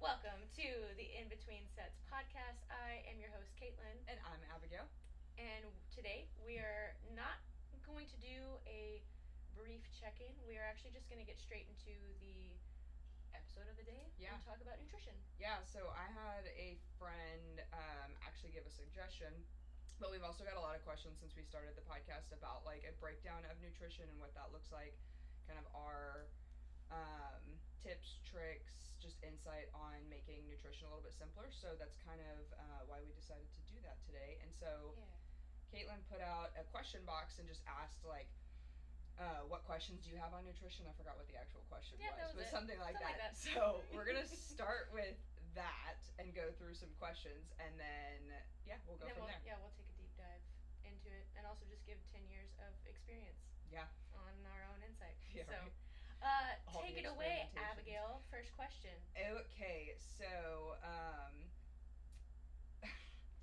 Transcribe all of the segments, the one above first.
Welcome to the In Between Sets podcast. I am your host, Caitlin. And I'm Abigail. And today we are not going to do a brief check in. We are actually just going to get straight into the episode of the day and talk about nutrition. Yeah, so I had a friend actually give a suggestion, but we've also got a lot of questions since we started the podcast about like a breakdown of nutrition and what that looks like, kind of our tips, tricks, just insight on making nutrition a little bit simpler. So that's kind of why we decided to do that today. And so Caitlin put out a question box and just asked like, what questions do you have on nutrition? I forgot what the actual question was, but something like that. So we're going to start with that and go through some questions, and then, we'll go from there. Yeah, we'll take a deep dive into it and also just give 10 years of experience on our own insight. Take it away, Abigail. First question. Okay, so,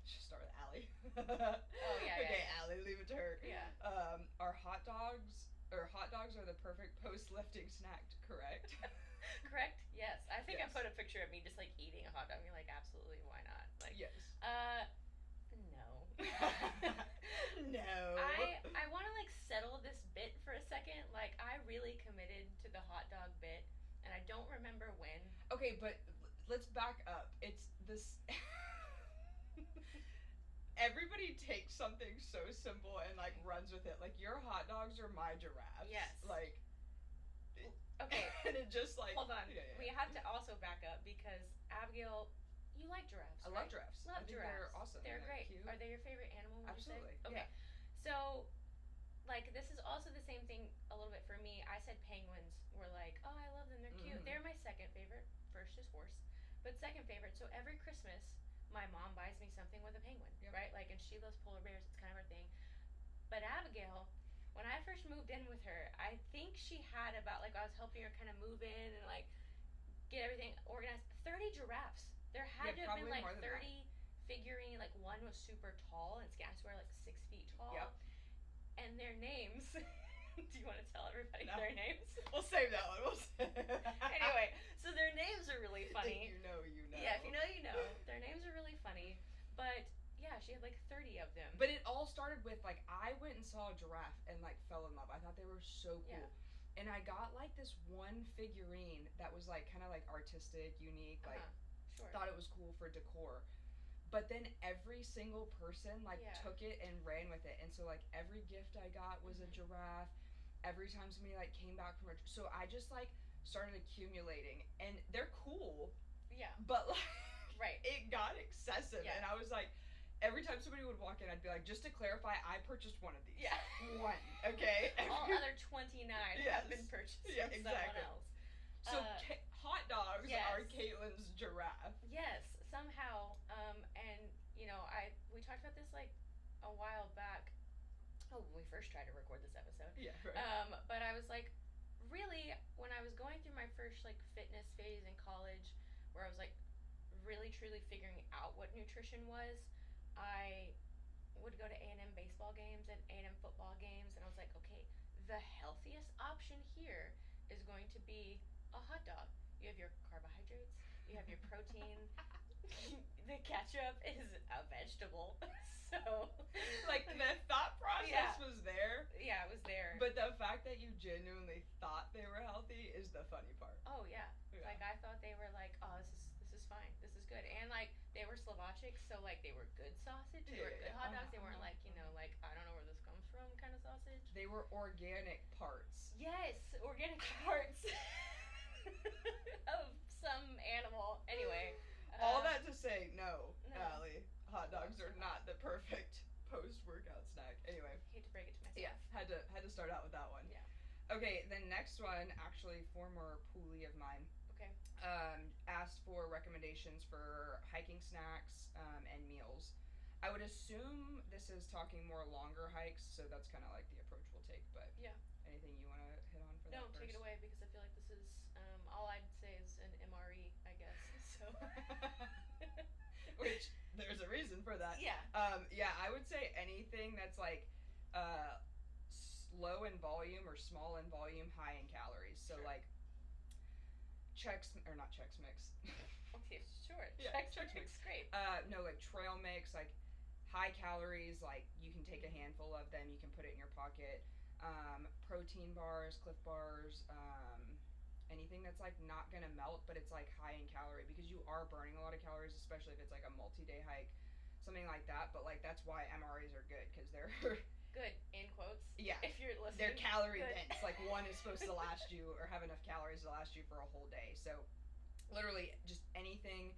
should start with Allie. Okay, Allie, leave it to her. Yeah. Are hot dogs are the perfect post-lifting snack, correct? Correct? Yes. I think I put a picture of me just like eating a hot dog and you're like, absolutely, why not? Like, yes. No. No. I want to like settle this bit for a second. Like, I really committed to the hot dog bit and I don't remember when. Okay, but let's back up. It's this everybody takes something so simple and like runs with it. Like, your hot dogs are my giraffes. Yes. Like, okay. And it just like, hold on. Yeah. We have to also back up because Abigail, you like giraffes, I love giraffes. Love giraffes. They're awesome. They're great. Cute. Are they your favorite animal, would Absolutely. you say? Okay. Yeah. So, like, this is also the same thing a little bit for me. I said penguins were like, oh, I love them. They're cute. Mm-hmm. They're my second favorite. First is horse. But second favorite. So every Christmas, my mom buys me something with a penguin, right? Like, and she loves polar bears. It's kind of her thing. But Abigail, when I first moved in with her, I think she had about, like, I was helping her kind of move in and, like, get everything organized. 30 giraffes. There had to have been, like, 30 figurine. Like, one was super tall, and I swear, like, 6 feet tall. Yep. And their names... Do you want to tell everybody their names? We'll save that one. Anyway, so their names are really funny. If you know, you know. Yeah, if you know, you know. Their names are really funny. But, yeah, she had like 30 of them. But it all started with, like, I went and saw a giraffe and, like, fell in love. I thought they were so cool. Yeah. And I got, like, this one figurine that was, like, kind of, like, artistic, unique. Like, thought it was cool for decor. But then every single person, like, took it and ran with it. And so, like, every gift I got was a giraffe. Every time somebody, like, came back from so I just, like, started accumulating. And they're cool. Yeah. But, like, it got excessive. Yeah. And I was like, every time somebody would walk in, I'd be like, just to clarify, I purchased one of these. Yeah. One. Okay? All other 29 have been purchased from someone else. So hot dogs are Caitlin's giraffe. Yes, somehow. And, you know, we talked about this, like, a while back. Oh, when we first tried to record this episode. Yeah, right. But I was like, really, when I was going through my first, like, fitness phase in college, where I was, like, really, truly figuring out what nutrition was, I would go to A&M baseball games and A&M football games, and I was like, okay, the healthiest option here is going to be a hot dog. You have your carbohydrates, you have your protein, the ketchup is a vegetable. So, like, the thought process was there. Yeah, it was there. But the fact that you genuinely thought they were healthy is the funny part. Oh, yeah. Like, I thought they were like, oh, this is fine. This is good. And, like, they were Slovakic, so, like, they were good sausage. They were good hot dogs. They weren't, like, you know, like, I don't know where this comes from kind of sausage. They were organic parts. Yes, organic parts. Of some animal. Anyway. All that to say, no, Allie, hot dogs are not the perfect post-workout snack. Anyway. Hate to break it to myself. Yeah, had to start out with that one. Yeah. Okay, the next one, actually, former poolie of mine. Okay. Asked for recommendations for hiking snacks and meals. I would assume this is talking more longer hikes, so that's kind of like the approach we'll take, but anything you want to hit on for that first? No, take it away, because I feel like this is, all I'd say is an MRE, I guess, so. Which, there's a reason for that. Yeah. I would say anything that's like, low in volume or small in volume, high in calories. So, like, or not Chex Mix. Okay, sure. Yeah, Chex Chex Mix, Mix. great. No, like trail mix, like high calories. Like you can take a handful of them, you can put it in your pocket. Protein bars, Cliff bars, anything that's like not gonna melt, but it's like high in calorie because you are burning a lot of calories, especially if it's like a multi-day hike, something like that. But like that's why MREs are good because they're Good, in quotes. yeah, If you're listening. they're calorie Good. dense. Like one is supposed to last you or have enough calories to last you for a whole day. So literally just anything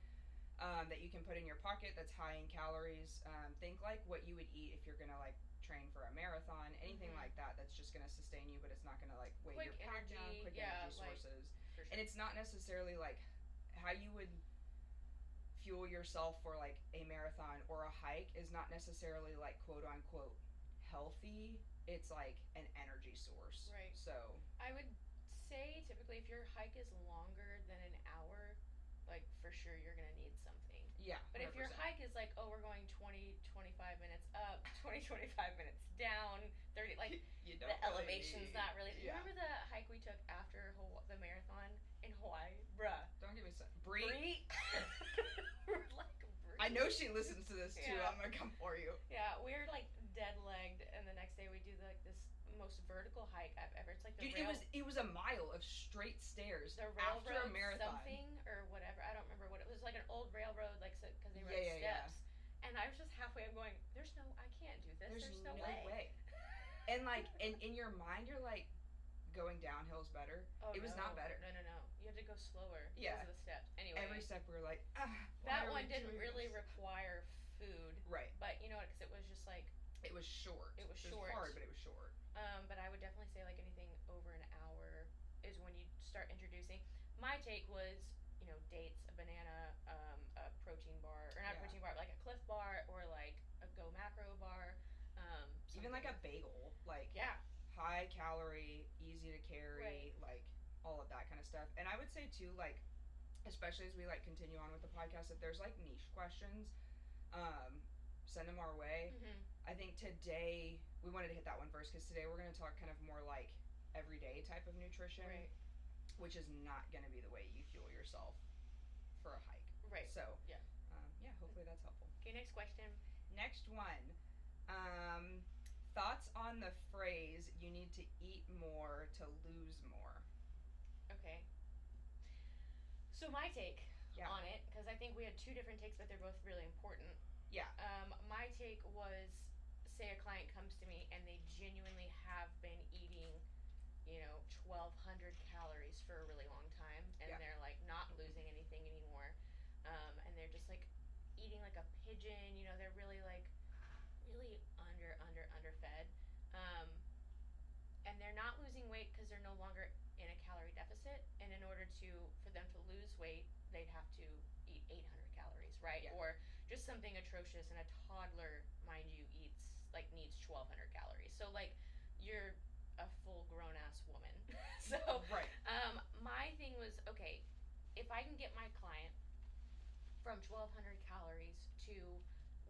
that you can put in your pocket that's high in calories. Think like what you would eat if you're gonna like train for a marathon, anything like that. That's just gonna sustain you, but it's not gonna like weigh Quick your pack energy, down. Quick yeah, energy like, sources, for sure. and it's not necessarily like how you would fuel yourself for like a marathon or a hike is not necessarily like quote unquote healthy. It's like an energy source. Right. So I would say typically if your hike is longer than an hour, like for sure you're gonna need something. yeah, 100%. But if your hike is like, oh, we're going 20, 25 minutes up, 20, 25 minutes down, 30, like you don't the really elevation's need, not really. Yeah. Remember the hike we took after the marathon in Hawaii? Bruh. Don't give me some Brie. We're like Brie. I know she listens to this too. Yeah. I'm gonna come for you. Yeah, we're like dead legged, and the next day we do like this most vertical hike I've ever. It's like the Dude, it was a mile of straight stairs the after a railroad marathon. something or whatever. I don't remember what it was. Like an old railroad, like because they rode Yeah. steps. And I was just halfway. I'm going. I can't do this. There's no way. And like in your mind, you're like, going downhill's better. Oh, it was not better. No. You have to go slower. Yeah. Because of the steps. Anyway. Every step we were like, that one didn't really require food. Right. But you know what? Because it was just like. It was short. It was short. It was hard, but it was short. But I would definitely say like anything over an hour is when you start introducing. My take was, dates, a banana, a protein bar, or not a protein bar, like a Cliff bar or like a Go Macro bar. Even like a bagel, like high calorie, easy to carry, like all of that kind of stuff. And I would say too, like, especially as we like continue on with the podcast, if there's like niche questions, send them our way. Mm-hmm. I think today we wanted to hit that one first because today we're going to talk kind of more like everyday type of nutrition, which is not going to be the way you fuel yourself for a hike. Right. So hopefully that's helpful. Okay, next question. Next one. Thoughts on the phrase "you need to eat more to lose more"? Okay. So my take on it, because I think we had two different takes, but they're both really important. Yeah. My take was, say a client comes to me and they genuinely have been eating, 1,200 calories for a really long time, and they're like not losing anything anymore, and they're just like eating like a pigeon. They're really like really underfed, and they're not losing weight because they're no longer in a calorie deficit. And in order for them to lose weight, they'd have to eat 800 calories, right? Yeah. Or just something atrocious. And a toddler, mind you, needs 1,200 calories. So like you're a full grown ass woman. So my thing was, okay, if I can get my client from 1,200 calories to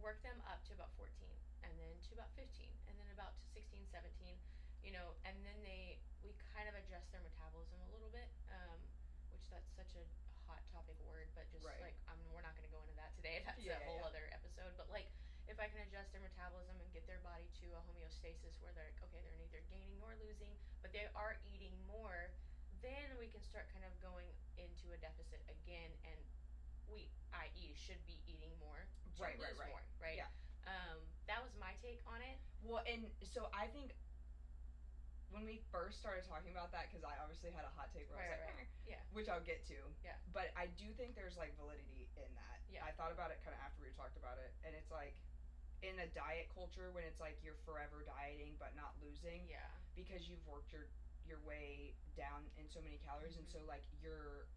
work them up to about 14, and then to about 15, and then about to 16, 17, and then we kind of adjust their metabolism a little bit, which that's such a hot topic word, but just like we're not going to go into that today. That's a whole other episode. But like if I can adjust their metabolism and get their body to a homeostasis where they're like, okay, they're neither gaining nor losing, but they are eating more, then we can start kind of going into a deficit again, and we, i.e., should be eating more to lose more, right? Yeah. That was my take on it. Well, and so I think when we first started talking about that, because I obviously had a hot take where I was like, which I'll get to. Yeah. But I do think there's like validity in that. Yeah. I thought about it kind of after we talked about it, and it's like in a diet culture when it's like you're forever dieting but not losing. Yeah. Because you've worked your way down in so many calories, and so like your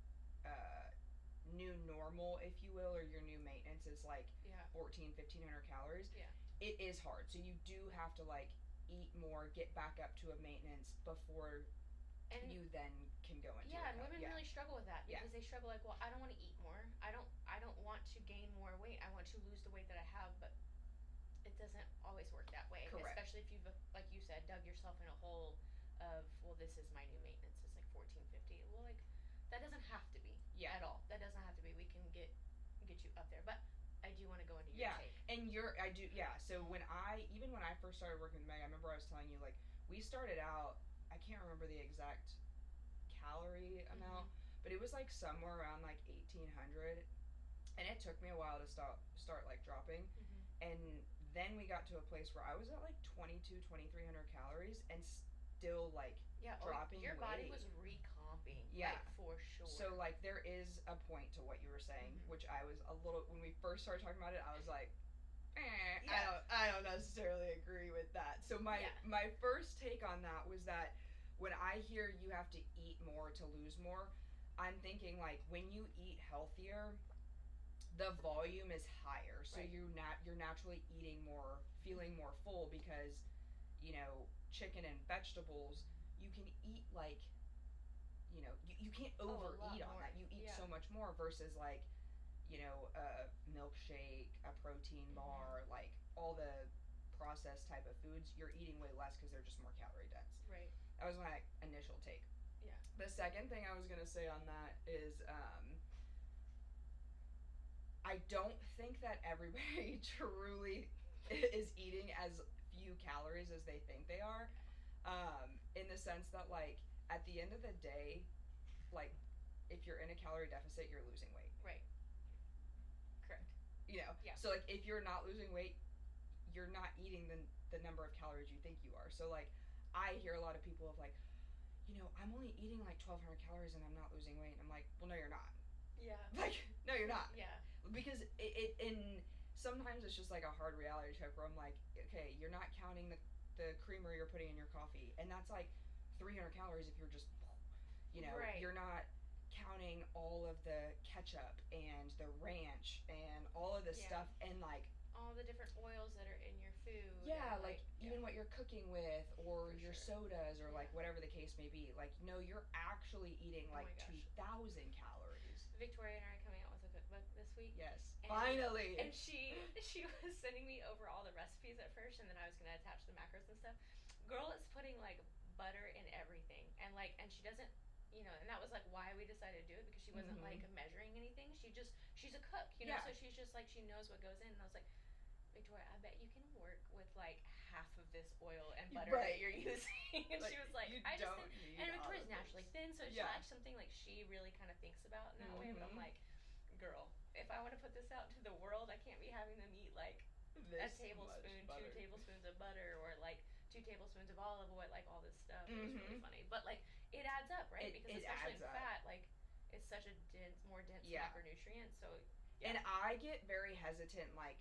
new normal, if you will, or your new maintenance is like 1,500 calories. Yeah. It is hard. So you do have to like eat more, get back up to a maintenance before you then can go into and women really struggle with that because they struggle like, well, I don't want to eat more. I don't want to gain more weight. I want to lose the weight that I have, but it doesn't always work that way. Correct. Especially if you've, like you said, dug yourself in a hole of, well, this is my new maintenance. It's like 1450. Well, like That doesn't have to be at all. That doesn't have to be. We can get you up there, but I do want to go into your take. And so even when I first started working with Meg, I remember I was telling you, like, we started out, I can't remember the exact calorie amount, but it was like somewhere around like 1,800, and it took me a while to start like dropping, and then we got to a place where I was at like 2,300 calories and still like dropping your weight. body was recomping, like, for sure. So like there is a point to what you were saying, which I was a little, when we first started talking about it, I was like, I don't necessarily agree with that. So my first take on that was that when I hear you have to eat more to lose more, I'm thinking like when you eat healthier, the volume is higher, so you're naturally eating more, feeling more full, because chicken and vegetables, you can eat like, you can't overeat on that. You eat so much more versus like, a milkshake, a protein bar, like all the processed type of foods, you're eating way less because they're just more calorie dense. Right. That was my initial take. Yeah. The second thing I was gonna say on that is, I don't think that everybody truly is eating as few calories as they think they are, in the sense that, like, at the end of the day, like, if you're in a calorie deficit, you're losing weight. Right. Correct. Yeah. So, like, if you're not losing weight, you're not eating the number of calories you think you are. So, like, I hear a lot of people of, like, I'm only eating, like, 1,200 calories and I'm not losing weight. And I'm like, well, no, you're not. Yeah. Like, no, you're not. Yeah. Because sometimes it's just like a hard reality check where I'm like, okay, you're not counting the creamer you're putting in your coffee, and that's like 300 calories if you're just, you're not counting all of the ketchup and the ranch and all of this stuff, and like all the different oils that are in your food. Yeah, like even what you're cooking with, or your sodas, or like whatever the case may be. Like, no, you're actually eating like 2,000 calories. Victoria and I are coming out with a cookbook this week. Yes, finally. And she was sending me over all the recipes at first, and then I was gonna attach the macros and stuff. Girl is putting like butter in everything, and she doesn't, and that was like why we decided to do it, because she wasn't like measuring anything. She's a cook, so she's just like, she knows what goes in. And I was like, Victoria, I bet you can work with like half of this oil and butter that you're using. And she was like, and Victoria's naturally thin, so it's like something like she really kind of thinks about in that way. But I'm like, girl, if I want to put this out to the world, I can't be having them eat like a tablespoon, 2 tablespoons of butter, or like 2 tablespoons of olive oil, like all this stuff. It was really funny, but like it adds up, right? Because especially in fat, like it's such a more dense macronutrient. So and I get very hesitant, like,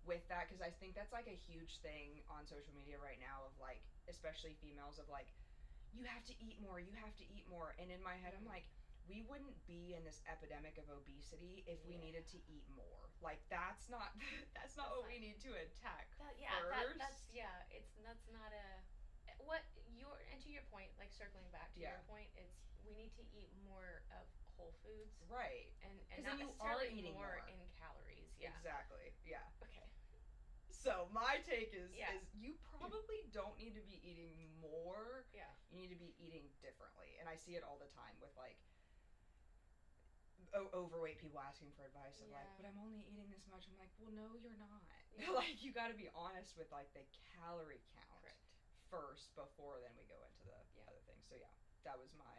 with that, because I think that's like a huge thing on social media right now, of like, especially females, of like, you have to eat more, and in my head I'm like, we wouldn't be in this epidemic of obesity if we needed to eat more. Like, that's not what we need to attack first. That's not a and to your point, like circling back to your point, it's we need to eat more of whole foods, right? And not necessarily more in calories. Yeah, exactly. Yeah. Okay. So my take is you probably don't need to be eating more. Yeah. You need to be eating differently, and I see it all the time with like overweight people asking for advice of like, but I'm only eating this much. I'm like, well, no, you're not. Like, you got to be honest with like the calorie count first before then we go into the other things. So that was my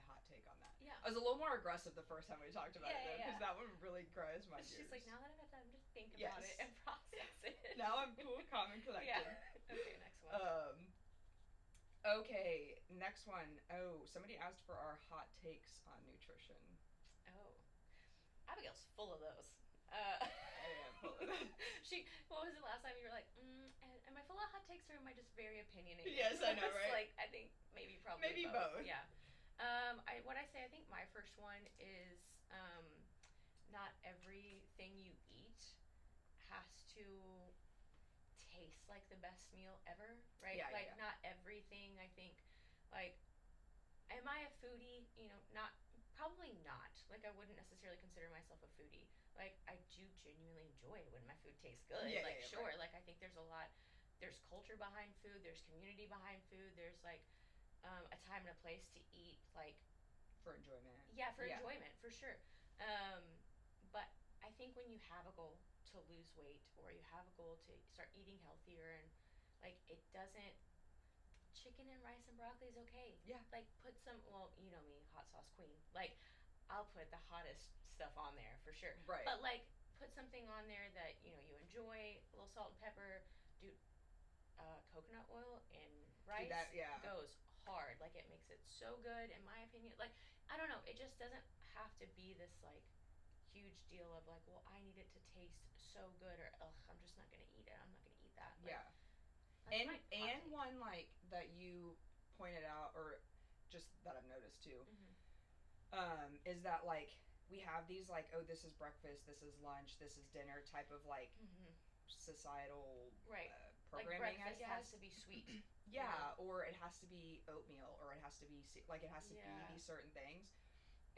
hot take on that. Yeah. I was a little more aggressive the first time we talked about it, though, because that one really grinds my gears. She's like, now that I've had time to think about it and process it. Now I'm cool, calm, and collected. Yeah. Okay, next one. Okay, next one. Oh, somebody asked for our hot takes on nutrition. Oh. Abigail's full of those. I am full of them. What was it last time? You were like, am I full of hot takes, or am I just very opinionated? Yes, I know, right? Like, I think maybe both. Yeah. I think my first one is, not everything you eat has to taste like the best meal ever, right? Not everything, I think, like, am I a foodie? Probably not. Like, I wouldn't necessarily consider myself a foodie. Like, I do genuinely enjoy it when my food tastes good. Sure. Right. Like, I think there's culture behind food, there's community behind food, there's like a time and a place to eat like For enjoyment. Yeah, for enjoyment, for sure. Um, but I think when you have a goal to lose weight or you have a goal to start eating healthier and like it doesn't chicken and rice and broccoli is okay. Yeah. Like put some well, you know me, hot sauce queen. Like I'll put the hottest stuff on there for sure. Right. But like put something on there that, you know, you enjoy, a little salt and pepper, dude, coconut oil and rice goes hard. Like it makes it so good in my opinion. Like I don't know, it just doesn't have to be this like huge deal of like, well, I need it to taste so good or ugh, I'm just not gonna eat it. I'm not gonna eat that. Like, yeah. And one like that you pointed out or just that I've noticed too, is that like we have these like, oh, this is breakfast, this is lunch, this is dinner type of like societal programming. Like breakfast I guess has to be sweet. Yeah, or it has to be oatmeal, or it has to be like it has to be these certain things,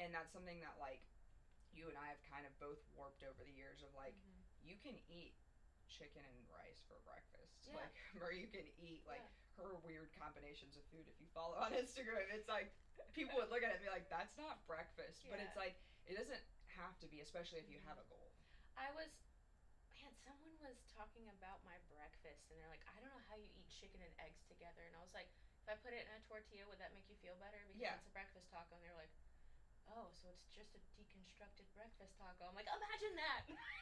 and that's something that like you and I have kind of both warped over the years of like you can eat chicken and rice for breakfast, like, or you can eat like her weird combinations of food. If you follow on Instagram, it's like people would look at it and be like, "That's not breakfast," but it's like it doesn't have to be, especially if you have a goal. Someone was talking about my breakfast, and they're like, "I don't know how you eat chicken and eggs together," and I was like, "If I put it in a tortilla, would that make you feel better? Because it's a breakfast taco." And they're like, oh, so it's just a deconstructed breakfast taco. I'm like, imagine that.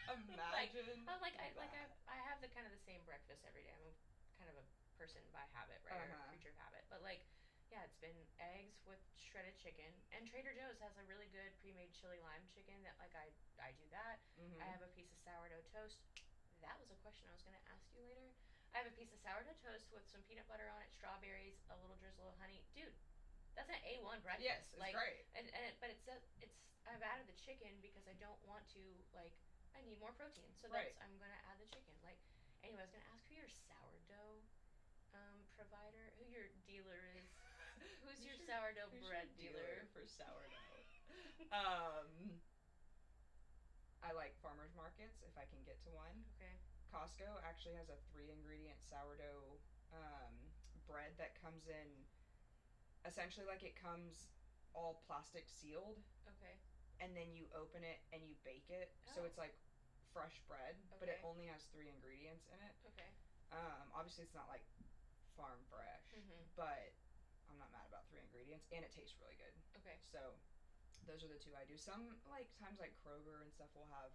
Imagine. I have the kind of the same breakfast every day. I'm kind of a person by habit, right? Or a creature of habit. But like, yeah, it's been eggs with shredded chicken, and Trader Joe's has a really good pre-made chili lime chicken that like I do that. I have a piece of sourdough toast. That was a question I was going to ask you later. I have a piece of sourdough toast with some peanut butter on it, strawberries, a little drizzle of honey. Dude, that's an A1 breakfast. Yes, it's like, great. But it's I've added the chicken because I don't want to like I need more protein, so that's I'm gonna add the chicken. Like anyway, I was gonna ask who your sourdough provider, who your dealer is. Who's your sourdough bread dealer for sourdough? I like farmers markets if I can get to one. Okay. Costco actually has a 3-ingredient sourdough bread that comes in. Essentially, like it comes all plastic sealed. Okay. And then you open it and you bake it, so it's like fresh bread, but it only has 3 ingredients in it. Okay. Obviously, it's not like farm fresh, but I'm not mad about 3 ingredients, and it tastes really good. Okay. So those are the 2 I do. Some like times like Kroger and stuff will have.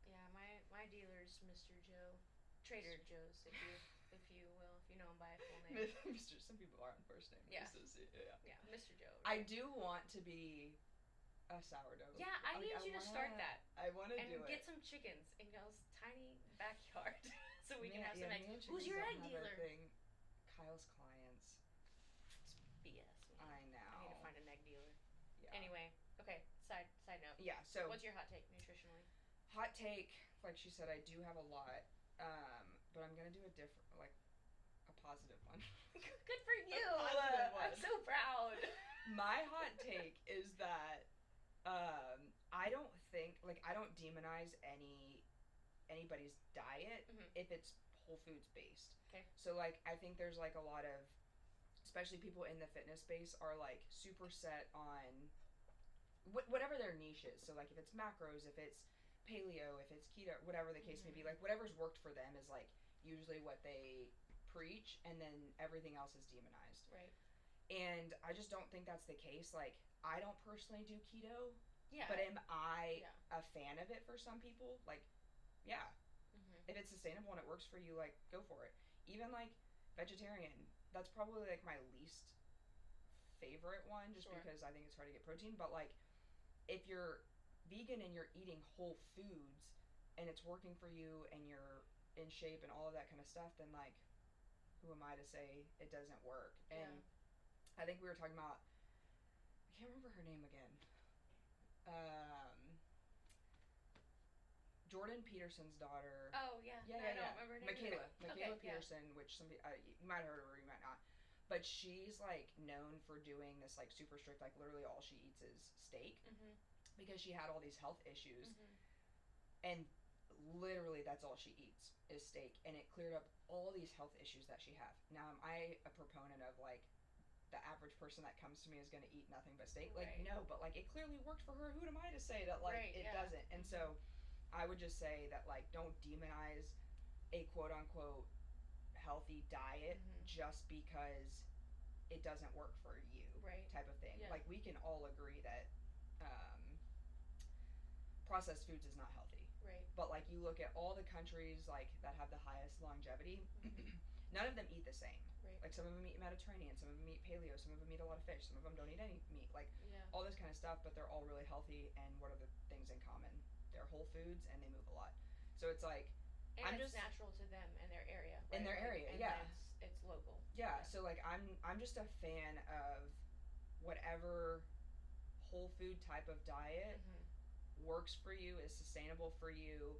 Yeah, my dealer's Mr. Joe, Trader Joe's, if you will, if you know him by a full name. Mr. Some people are on first name. Yeah. Yeah, Mr. Joe. I do want to be a sourdough. Yeah, I need you to start that. I want to do it. And get some chickens in y'all's tiny backyard so we can have some eggs. Who's your egg dealer? Kyle's clients. It's BS. Man. I know. I need to find an egg dealer. Yeah. Anyway, okay, side note. Yeah, so. What's your hot take nutritionally? Hot take, like she said, I do have a lot, but I'm going to do a different, like, a positive one. Good for you! I'm so proud. My hot take is that I don't think, like, I don't demonize anybody's diet if it's Whole Foods based. Okay. So, like, I think there's, like, a lot of, especially people in the fitness space are, like, super set on whatever their niche is. So, like, if it's macros, if it's paleo, if it's keto, whatever the case may be, like, whatever's worked for them is, like, usually what they preach, and then everything else is demonized. Right. And I just don't think that's the case. Like, I don't personally do keto. Yeah. But am I a fan of it for some people? Like, yeah. If it's sustainable and it works for you, like, go for it. Even, like, vegetarian, that's probably, like, my least favorite one, just because I think it's hard to get protein. But, like, if you're vegan and you're eating whole foods and it's working for you and you're in shape and all of that kind of stuff, then, like, who am I to say it doesn't work? And I think we were talking about, I can't remember her name again. Jordan Peterson's daughter. Oh, yeah. I don't remember her name. Michaela Peterson, which somebody, you might have heard of her, you might not. But she's, like, known for doing this, like, super strict, like, literally all she eats is steak. Because she had all these health issues. And literally that's all she eats is steak. And it cleared up all these health issues that she had. Now, am I a proponent of, like, the average person that comes to me is going to eat nothing but steak. Like, Right. no, but like it clearly worked for her. Who am I to say that like Right, it yeah. doesn't? And so I would just say that like don't demonize a quote unquote healthy diet just because it doesn't work for you, Right. type of thing. Yeah. Like we can all agree that processed foods is not healthy. Right. But like you look at all the countries like that have the highest longevity, none of them eat the same. Right. Like some of them eat Mediterranean, some of them eat paleo, some of them eat a lot of fish, some of them don't eat any meat. Like all this kind of stuff, but they're all really healthy. And what are the things in common? They're whole foods and they move a lot. So it's like and it's natural to them and their area. Right? In their area, and yeah. It's local. Yeah. So like I'm just a fan of whatever whole food type of diet works for you, is sustainable for you.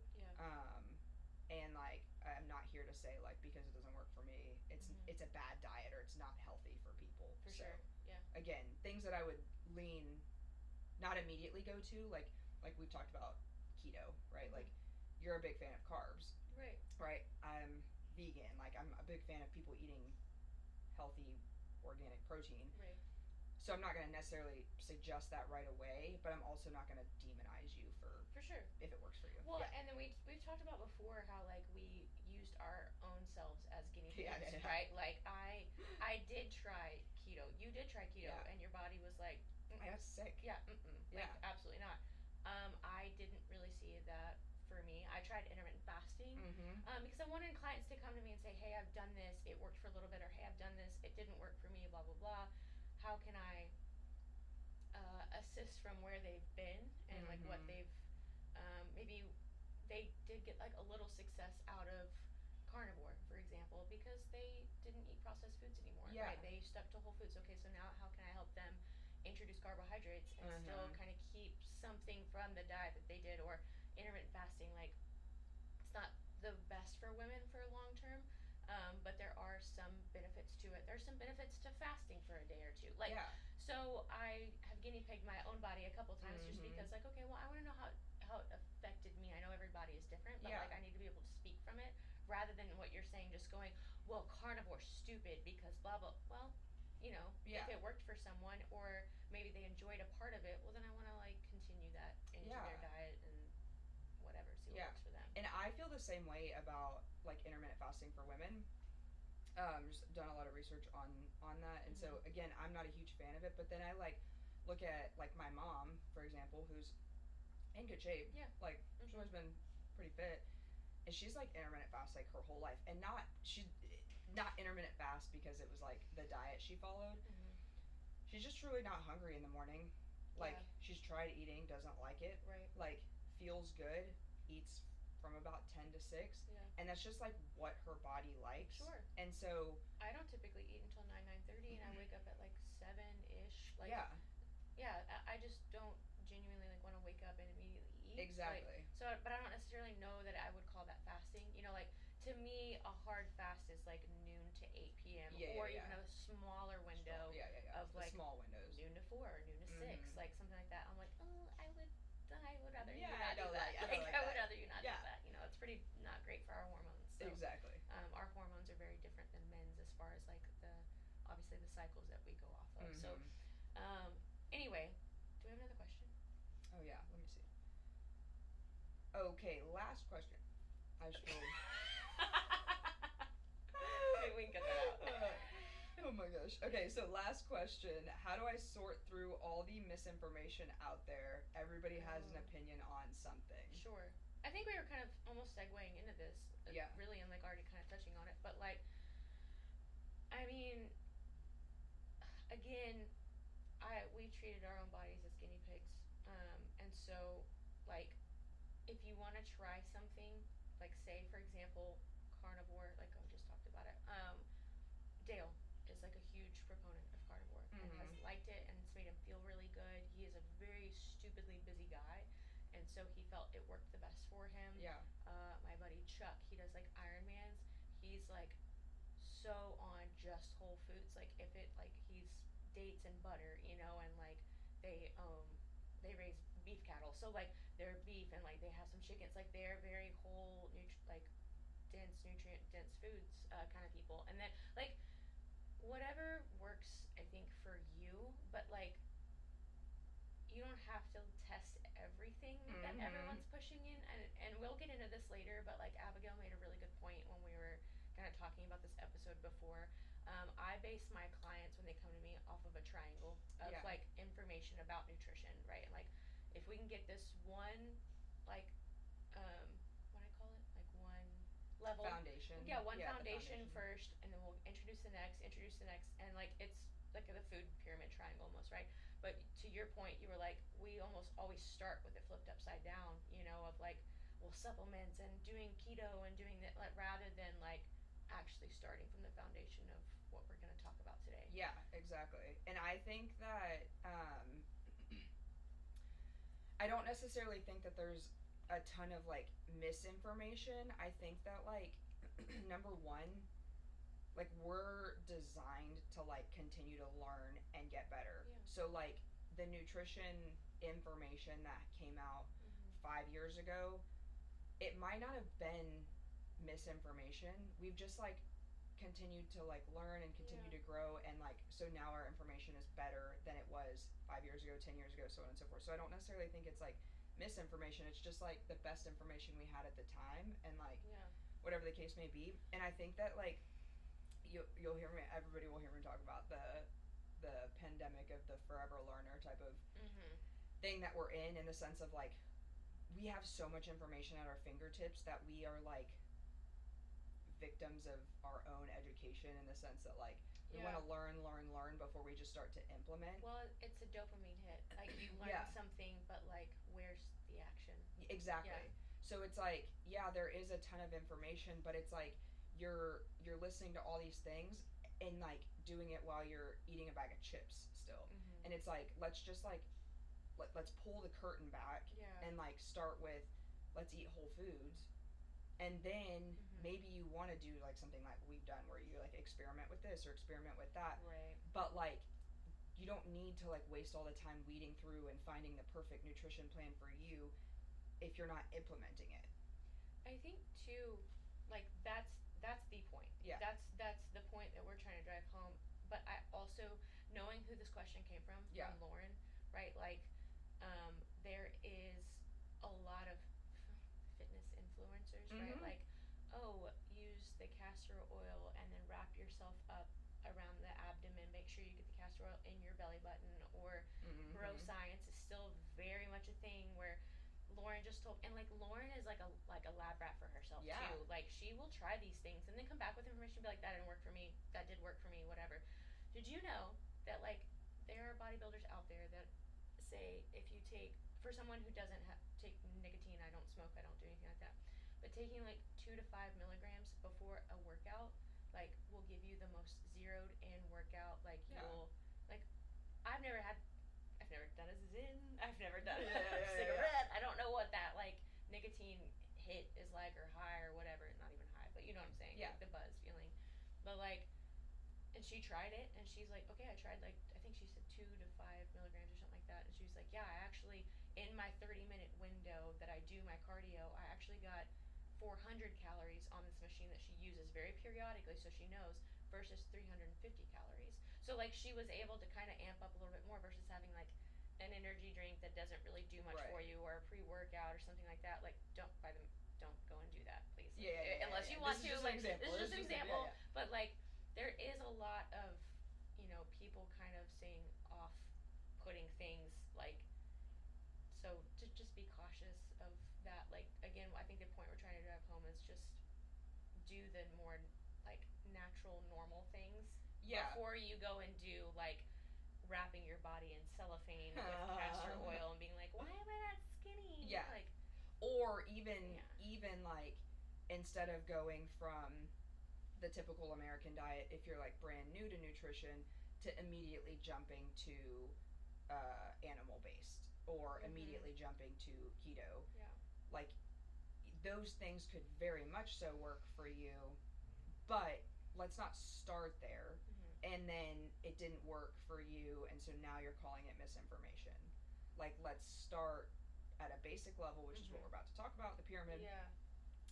And like I'm not here to say like because it doesn't work for me it's a bad diet or it's not healthy for people. For sure. Yeah. Again, things that I would lean not immediately go to like we've talked about keto, right? Like you're a big fan of carbs. Right. I'm vegan. Like I'm a big fan of people eating healthy organic protein. Right. So I'm not going to necessarily suggest that right away, but I'm also not going to demonize you for sure if it works for you. Well, and then we've talked about before how like we used our own selves as guinea pigs, right? Like I did try keto. You did try keto, and your body was like, I got sick. Yeah, like, absolutely not. I didn't really see that for me. I tried intermittent fasting because I wanted clients to come to me and say, hey, I've done this, it worked for a little bit, or hey, I've done this, it didn't work for me, blah blah blah. How can I assist from where they've been and like what they've maybe they did get like a little success out of carnivore, for example, because they didn't eat processed foods anymore. Right? They stuck to whole foods. Okay, so now how can I help them introduce carbohydrates and still kind of keep something from the diet that they did? Or intermittent fasting, like it's not the best for women for long term, but there are some benefits to it. There's some benefits to fasting for a day or two. Like so I have guinea pigged my own body a couple times just because like, okay, well I want to know how it affected me. I know everybody is different, but like I need to be able to speak from it rather than what you're saying just going, well, carnivore's stupid because blah blah. Well, you know, if it worked for someone or maybe they enjoyed a part of it, well then I want to like continue that into their diet and whatever, see what works for them. And I feel the same way about like intermittent fasting for women. Just done a lot of research on that, and so again, I'm not a huge fan of it. But then I like look at like my mom, for example, who's in good shape. Yeah. Like she's always been pretty fit, and she's like intermittent fast like her whole life, and not intermittent fast because it was like the diet she followed. She's just really not hungry in the morning. Like she's tried eating, doesn't like it. Right. Like feels good, eats from about 10 to 6. And that's just like what her body likes. Sure. And so I don't typically eat until 9:30 and I wake up at like 7-ish. Like I just don't genuinely like want to wake up and immediately eat. Exactly. Like, so but I don't necessarily know that I would call that fasting. You know, like to me a hard fast is like noon to 8 p.m. or even a smaller window of the like small windows. Noon to 4 or noon to 6, like something like that. I'm like, "Oh, I would rather you I not do that." I would rather you not do that. You know, it's pretty not great for our hormones. So, exactly. Our hormones are very different than men's as far as like obviously the cycles that we go off of. So, anyway, do we have another question? Oh yeah, let me see. Okay, last question. I scrolled. Maybe we can get that out. Oh my gosh. Okay, so last question. How do I sort through all the misinformation out there? Everybody has an opinion on something. Sure. I think we were kind of almost segueing into this. Really, and like already kind of touching on it. But like, I mean, again, we treated our own bodies as guinea pigs. And so, like, if you want to try something, like say, for example, carnivore, like I just talked about it, Dale is like a huge proponent of carnivore and has liked it and it's made him feel really good. He is a very stupidly busy guy, and so he felt it worked the best for him. My buddy Chuck, he does like Ironmans. He's like so on just whole foods. Like if it like he's dates and butter, you know, and like they raise beef cattle, so like they're beef and like they have some chickens. Like they're very whole nutrient dense foods kind of people. And then like whatever works, I think, for you, but like you don't have to test everything that Mm-hmm. everyone's pushing in, and we'll get into this later, but like Abigail made a really good point when we were kind of talking about this episode before. I base my clients when they come to me off of a triangle of Yeah. like information about nutrition, right? Like if we can get this one, like um, what I call it, like one level, Foundation. yeah, one Yeah, the foundation foundation. first, and then we'll introduce the next, and like it's like the food pyramid triangle almost, right? But to your point, you were like, we almost always start with it flipped upside down, you know, of like, well, supplements and doing keto and doing that, like, rather than like actually starting from the foundation of what we're going to talk about today. Yeah, exactly. And I think that I don't necessarily think that there's a ton of like misinformation. I think that like number one, like we're designed to like continue to learn and get better. Yeah. So like the nutrition information that came out Mm-hmm. 5 years ago, it might not have been misinformation. We've just like continued to like learn and continue Yeah. to grow, and like so now our information is better than it was 5 years ago, 10 years ago, so on and so forth. So I don't necessarily think it's like misinformation. It's just like the best information we had at the time, and like Yeah. whatever the case may be. And I think that like you'll hear me, everybody will hear me talk about the pandemic of the forever learner type of Mm-hmm. thing that we're in the sense of like we have so much information at our fingertips that we are like victims of our own education in the sense that like we want Yeah. to learn before we just start to implement. Well, it's a dopamine hit. Like you learn Yeah, something, but like where's the action? Yeah. exactly. So it's like, yeah, there is a ton of information, but it's like you're listening to all these things and like doing it while you're eating a bag of chips still. Mm-hmm. And it's like let's pull the curtain back Yeah. and like start with let's eat whole foods, and then Mm-hmm. maybe you want to do like something like we've done where you like experiment with this or experiment with that, Right. but like you don't need to like waste all the time weeding through and finding the perfect nutrition plan for you if you're not implementing it. I think too, like that's the point. Yeah. That's the point that we're trying to drive home. But I also knowing who this question came Yeah. from Lauren, right? Like, there is a lot of fitness influencers, right? Mm-hmm. Like, oh, use the castor oil and then wrap yourself up around the abdomen. Make sure you get the castor oil in your belly button. Or bro Mm-hmm. science is still very much a thing where Lauren just told, and like Lauren is like a lab rat for herself Yeah. too. Like she will try these things and then come back with information and be like, that didn't work for me. That did work for me. Whatever. Did you know that like there are bodybuilders out there that say if you take, for someone who doesn't take nicotine, I don't smoke, I don't do anything like that, but taking like 2 to 5 milligrams before a workout like will give you the most zeroed in workout. Like Yeah. you'll like I've never had I've never done a zin. I've never done Yeah, a yeah, yeah, yeah. cigarette. I don't know what that like nicotine hit is like or high or whatever. Not even high, but you know what I'm saying. Yeah. Like the buzz feeling. But like, and she tried it and she's like, okay, I tried like I think she said 2 to 5 milligrams or something like that. And she was like, yeah, I actually in my 30-minute window that I do my cardio, I actually got 400 calories on this machine that she uses very periodically, so she knows, versus 350 calories. So like she was able to kind of amp up a little bit more versus having like an energy drink that doesn't really do much Right. for you, or a pre-workout or something like that. Like don't go and do that, please. Yeah, yeah, yeah, Unless yeah, you yeah. want This is to. just an Like example. this is just an example. Yeah, But like there is a lot of people kind of saying off-putting things like, so just be cautious of that. Like again, I think the point we're trying to drive home is just do the more like natural, normal things yeah. before you go and do like wrapping your body in cellophane with castor oil and being like, why am I not skinny? Yeah. Like, Or even yeah. even like instead of going from the typical American diet, if you're like brand new to nutrition, to immediately jumping to animal based or Mhm. immediately jumping to keto. Yeah. Like those things could very much so work for you, but let's not start there. Mhm. And then it didn't work for you, and so now you're calling it misinformation. Like let's start at a basic level, which is what Mhm. we're about to talk about, the pyramid. Yeah.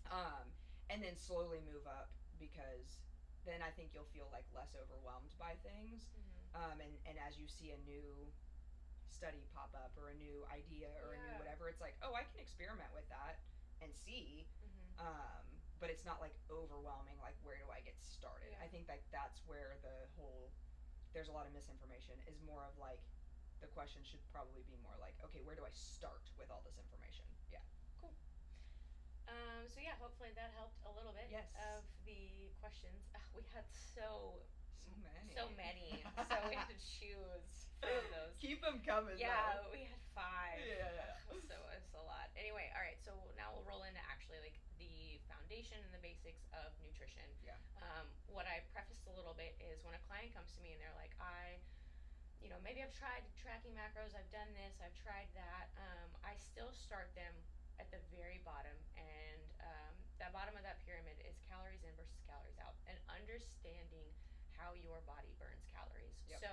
Um, and then slowly move up, because then I think you'll feel like less overwhelmed by things. And as you see a new study pop up or a new idea or a new whatever, it's like, oh, I can experiment with that and see. But it's not like overwhelming, like where do I get started? I think like that's where there's a lot of misinformation, is more of like the question should probably be more like, okay, where do I start with all this information? Yeah. Cool. So yeah, hopefully that helped a little bit of the questions. We had so many. So we had to choose from those. Keep them coming. Yeah, though. we had 5. Yeah. So it's a lot. Anyway, all right. So now we'll roll into actually like the foundation and the basics of nutrition. Yeah. What I prefaced a little bit is when a client comes to me and they're like, maybe I've tried tracking macros, I've done this, I've tried that. I still start them at the very bottom, and that bottom of that pyramid is calories in versus calories out, and understanding how your body burns calories. Yep. So,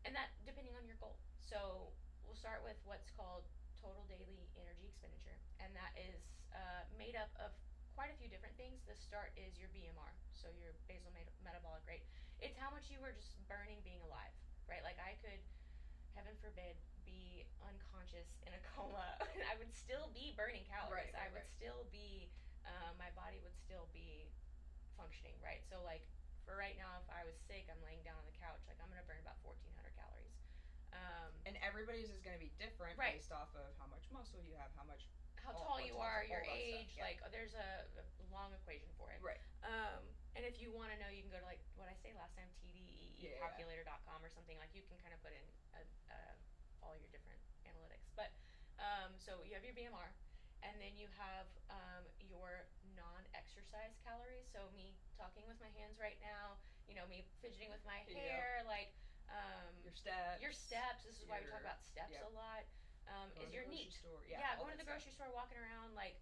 and that depending on your goal. So we'll start with what's called total daily energy expenditure, and that is made up of quite a few different things. The start is your BMR, so your basal metabolic rate. It's how much you were just burning being alive, right? Like I could, heaven forbid, be unconscious in a coma, and I would still be burning calories. I would still be, my body would still be functioning, right? So like for right now, if I was sick, I'm laying down on the couch, like I'm gonna burn about 1,400 calories. And everybody's is gonna be different based off of how much muscle you have, how tall you are, your age, stuff. like there's a long equation for it. Right. And if you want to know, you can go to like what I say last time, tdecalculator.com or something. Like you can kind of put in all your different analytics. But so you have your BMR, and then you have your non-exercise calories. So me talking with my hands right now, me fidgeting with my hair, like your steps. This is why we talk about steps a lot. Is your NEAT. Going to the grocery store, walking around, like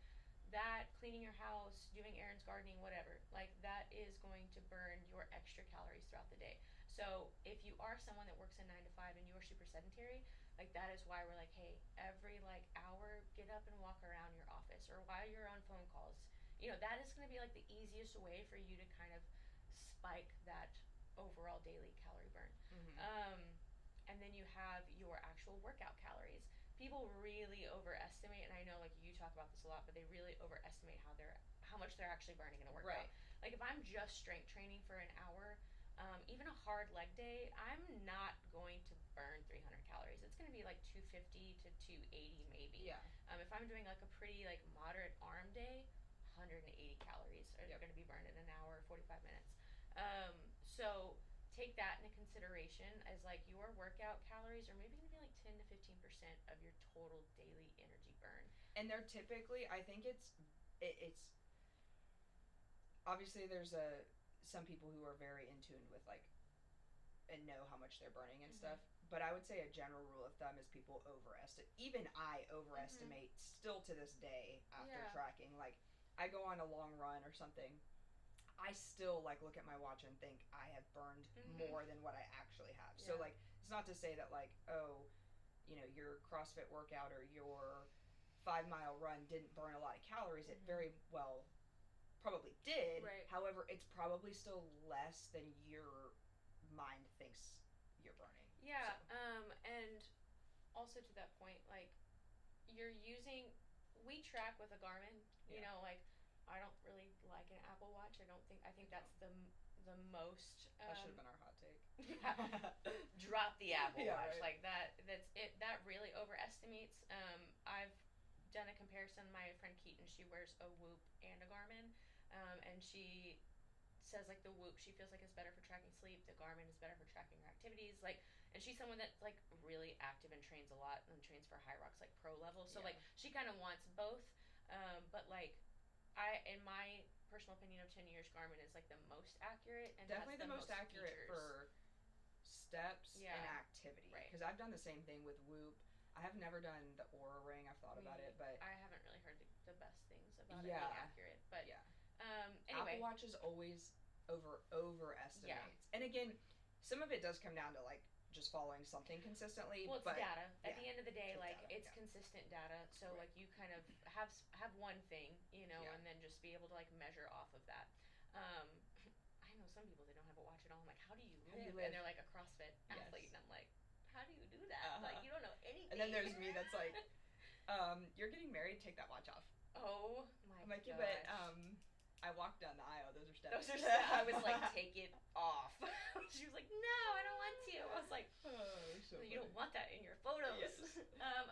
that, cleaning your house, doing errands, gardening, whatever. Like that is going to burn your extra calories throughout the day. So if you are someone that works a 9 to 5 and you are super sedentary, like that is why we're like, hey, every like hour, get up and walk around your office, or while you're on phone calls. That is going to be like the easiest way for you to kind of spike that overall daily calorie burn. And then you have your actual workout calories. People really overestimate, and I know like you talk about this a lot, but they really overestimate how much they're actually burning in a workout. Right. Like if I'm just strength training for an hour, even a hard leg day, I'm not going to burn 300 calories. It's going to be like 250 to 280 maybe. Yeah. If I'm doing like a pretty like moderate arm day, 180 calories are going to be burned in an hour, 45 minutes. So take that into consideration as like your workout calories are maybe going to be like 10 to 15% of your total daily energy burn. And they're typically, I think it's obviously there's some people who are very in tune with like and know how much they're burning and stuff, but I would say a general rule of thumb is people overestimate. Even I overestimate still to this day after tracking. Like I go on a long run or something, I still like look at my watch and think I have burned more than what I actually have. So like it's not to say that like, oh, your CrossFit workout or your 5-mile run didn't burn a lot of calories. It very well probably did. Right. However, it's probably still less than your mind thinks you're burning. Yeah. So. And also to that point, like we track with a Garmin, like I don't really like an Apple Watch. I think that's the most that should have been our hot take. Drop the Apple Watch. Right. Like that's it. That really overestimates. I've done a comparison. My friend Keaton, she wears a Whoop and a Garmin, and she says like the Whoop she feels like is better for tracking sleep. The Garmin is better for tracking her activities. Like, and she's someone that's like really active and trains a lot and trains for high rocks, like pro level. So like she kind of wants both, but like in my personal opinion of 10 years, Garmin is like the most accurate and definitely has the most accurate features. For steps and activity. Right. Because I've done the same thing with Whoop. I have never done the Oura Ring. I've thought about it, but I haven't really heard the best things about it being accurate. But anyway, Apple Watch is always overestimates. Yeah. And again, some of it does come down to like just following something consistently. Well, it's data. At the end of the day, it's consistent data. So like you kind of have one thing, and then just be able to like measure off of that. some people, they don't have a watch at all. I'm like, how do you How do you live? live? And they're like a CrossFit athlete, and I'm like, how do you do that? Like, you don't know anything. And then there's me that's like, you're getting married, take that watch off. Oh my I'm like, gosh. yeah, but I walked down the aisle. Those are steps. Those are steps. I was like, take it off. She was like, no, I don't want to. I was like, so you don't want that in your photos. Yes.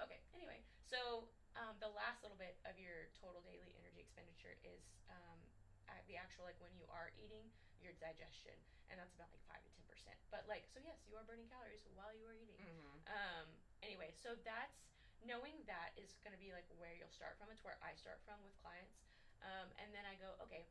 Okay. Anyway, so the last little bit of your total daily energy expenditure is the actual, like, when you are eating, your digestion, and that's about like 5 to 10%. But like, so yes, you are burning calories while you are eating. Anyway, so that's knowing that is going to be like where you'll start from. It's where I start from with clients. And then I go, okay,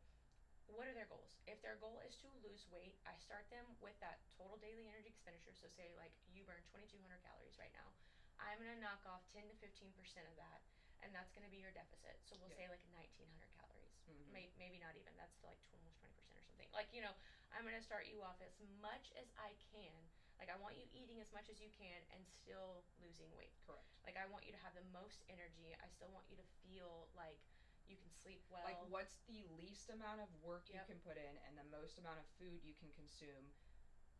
what are their goals? If their goal is to lose weight, I start them with that total daily energy expenditure. So say like you burn 2,200 calories right now. I'm going to knock off 10 to 15% of that, and that's going to be your deficit. So we'll say like 1,900 calories. Maybe not even. That's like almost 20% or something. Like, you know, I'm going to start you off as much as I can. Like, I want you eating as much as you can and still losing weight. Correct. Like, I want you to have the most energy. I still want you to feel like you can sleep well. Like, what's the least amount of work you Yep. can put in and the most amount of food you can consume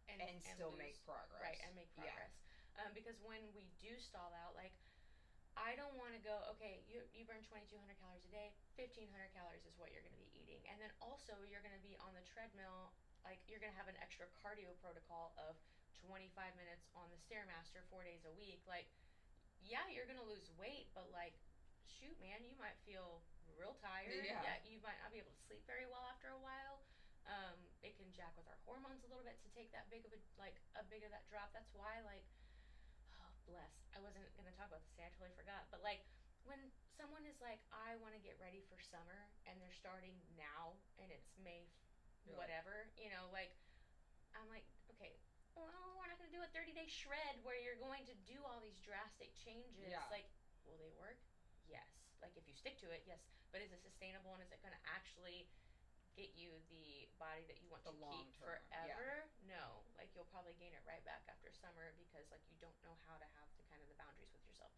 and still lose, make progress. Right, and make progress. Because when we do stall out, like, I don't want to go, okay, you burn 2,200 calories a day, 1,500 calories is what you're going to be eating. And then also you're going to be on the treadmill, like, you're going to have an extra cardio protocol of 25 minutes on the Stairmaster 4 days a week. Like, yeah, you're going to lose weight, but, like, shoot, man, you might feel real tired. Yeah. You might not be able to sleep very well after a while. It can jack with our hormones a little bit to take that big of that drop. That's why, like, bless. I wasn't going to talk about this today. I totally forgot. But, like, when someone is like, I want to get ready for summer, and they're starting now, and it's May whatever, you know, like, I'm like, okay, well, we're not going to do a 30-day shred where you're going to do all these drastic changes. Yeah. Like, will they work? Yes. Like, if you stick to it, yes. But is it sustainable, and is it going to actually get you the body that you want to keep forever? No. Like, you'll probably gain it right back after summer because, like, you don't know how to have the kind of the boundaries with yourself.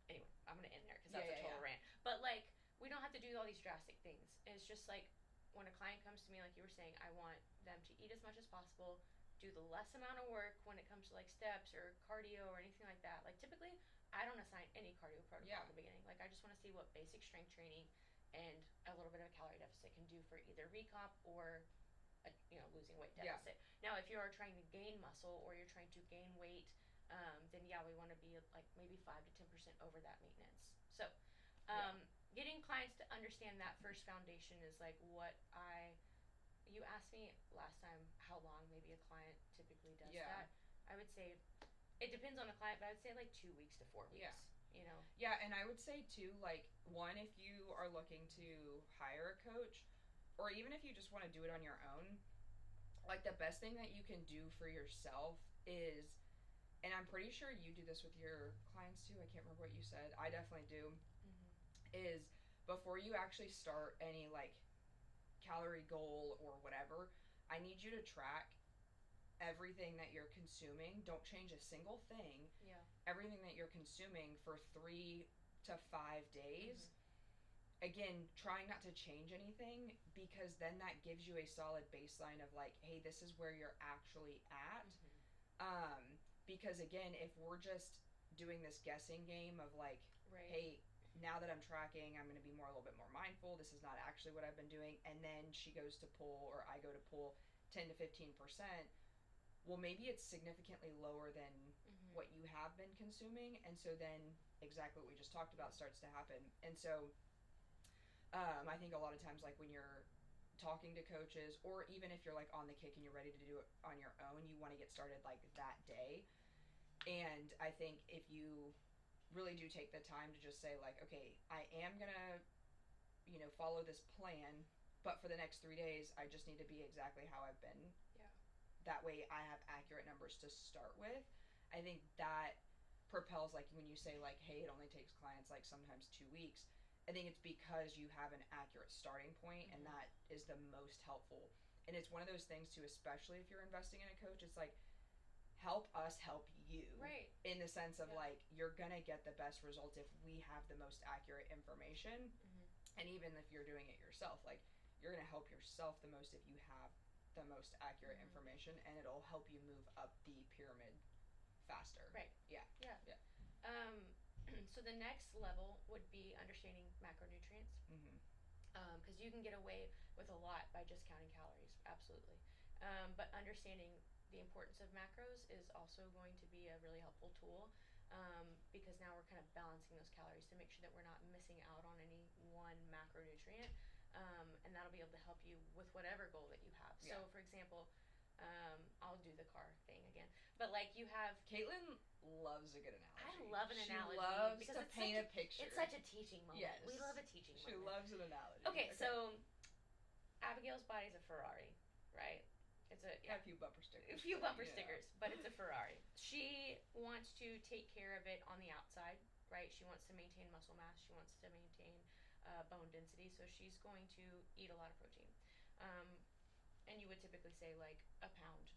Anyway, I'm going to end there because that's a total rant. But, like, we don't have to do all these drastic things. It's just, like, when a client comes to me, like you were saying, I want them to eat as much as possible, do the less amount of work when it comes to, like, steps or cardio or anything like that. Like, typically, I don't assign any cardio protocol at the beginning. Like, I just want to see what basic strength training and a little bit of a calorie deficit can do for either recomp or losing weight deficit. Now, if you are trying to gain muscle or you're trying to gain weight, then we want to be like maybe 5 to 10% over that maintenance. So, getting clients to understand that first foundation is like you asked me last time how long maybe a client typically does that. I would say it depends on the client, but I would say like 2 weeks to 4 weeks. You know. Yeah, and I would say too, like, one, if you are looking to hire a coach, or even if you just want to do it on your own, like, the best thing that you can do for yourself is, and I'm pretty sure you do this with your clients too, I can't remember what you said, I definitely do, is before you actually start any, like, calorie goal or whatever, I need you to track everything that you're consuming. Don't change a single thing. Everything that you're consuming for 3 to 5 days. Again, trying not to change anything, because then that gives you a solid baseline of like, hey, this is where you're actually at. Because again, if we're just doing this guessing game of like, hey, now that I'm tracking, I'm going to be a little bit more mindful. This is not actually what I've been doing. And then she goes to pull, or I go to pull 10 to 15%. Well, maybe it's significantly lower than what you have been consuming. And so then exactly what we just talked about starts to happen. And so I think a lot of times, like, when you're talking to coaches, or even if you're like on the kick and you're ready to do it on your own, you want to get started like that day. And I think if you really do take the time to just say like, okay, I am going to, follow this plan, but for the next 3 days, I just need to be exactly how I've been. That way I have accurate numbers to start with. I think that propels, like, when you say like, hey, it only takes clients like sometimes 2 weeks, I think it's because you have an accurate starting point, and that is the most helpful. And it's one of those things too, especially if you're investing in a coach, it's like, help us help you. Right. In the sense of like, you're gonna get the best results if we have the most accurate information. And even if you're doing it yourself, like, you're gonna help yourself the most if you have the most accurate information, and it'll help you move up the pyramid faster. Right. Yeah. Yeah. Yeah. So the next level would be understanding macronutrients. Mm-hmm. Because you can get away with a lot by just counting calories, absolutely. But understanding the importance of macros is also going to be a really helpful tool, because now we're kind of balancing those calories to make sure that we're not missing out on any one macronutrient, and that'll be able to help you with whatever goal that you have. Yeah. So, for example, I'll do the car thing again, but like you have. Caitlin loves a good analogy. I love an analogy. She loves because to paint a picture. It's such a teaching moment. Yes. We love a teaching moment. She loves an analogy. Okay, so Abigail's body's a Ferrari, right? It's a a few bumper stickers. A few bumper stickers, but it's a Ferrari. She wants to take care of it on the outside, right? She wants to maintain muscle mass. She wants to maintain bone density, so she's going to eat a lot of protein. And you would typically say like a pound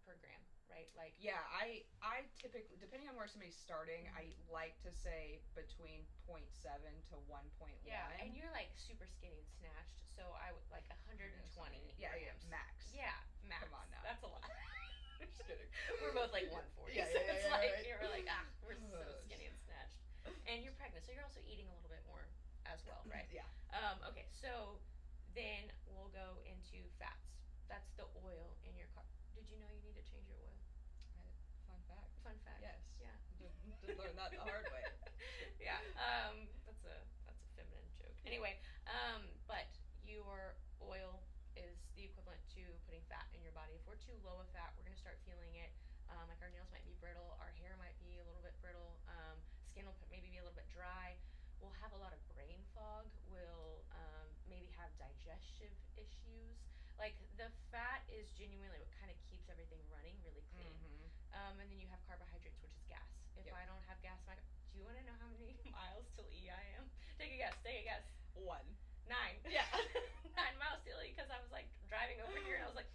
per gram, right? Like I typically, depending on where somebody's starting, I like to say between 0.7 to 1.1. Yeah, and you're like super skinny and snatched, so I would like 120 Yeah, grams. max. Yeah, max. Come on now. That's a lot. Just kidding. We're both like 140, Yeah, so yeah, it's yeah, like right. you're like we're so skinny and snatched, and you're pregnant, so you're also eating a little bit more as well, right? Yeah. Okay, so then we'll go into fats. That's the oil in your car. Did you know you need to change your oil? Fun fact. Fun fact. Yes. Yeah. Did learn that the hard way. Yeah. That's a feminine joke. Anyway, but your oil is the equivalent to putting fat in your body. If we're too low of fat, we're gonna start feeling it. Like our nails might be brittle, our hair might be a little bit brittle, skin will maybe be a little bit dry. We'll have a lot of brain fog. We'll maybe have digestive issues. Like the fat is genuinely what kind of keeps everything running really clean. And then you have carbohydrates, which is gas. If I don't have gas, do you want to know how many miles till E I am? Take a guess. 1. 9. Yeah. 9 miles till E, because I was like driving over here and I was like,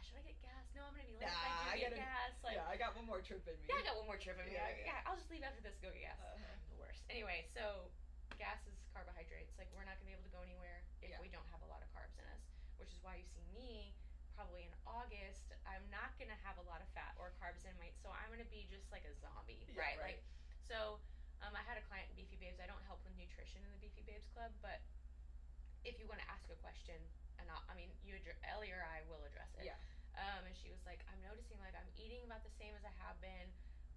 should I get gas? No, I'm gonna be late if I do get gas. Like, I got one more trip in me. Yeah, I got one more trip in me. Yeah. I'll just leave after this. Go get gas. The worst. Anyway, so gas is carbohydrates. Like we're not gonna be able to go anywhere if we don't have a lot of carbs in us, which is why you see me probably in August. I'm not gonna have a lot of fat or carbs in my, so I'm gonna be just like a zombie, right? Like, so I had a client in Beefy Babes. I don't help with nutrition in the Beefy Babes Club, but if you want to ask a question, and Ellie or I will address it. Yeah. And she was like, I'm noticing like I'm eating about the same as I have been,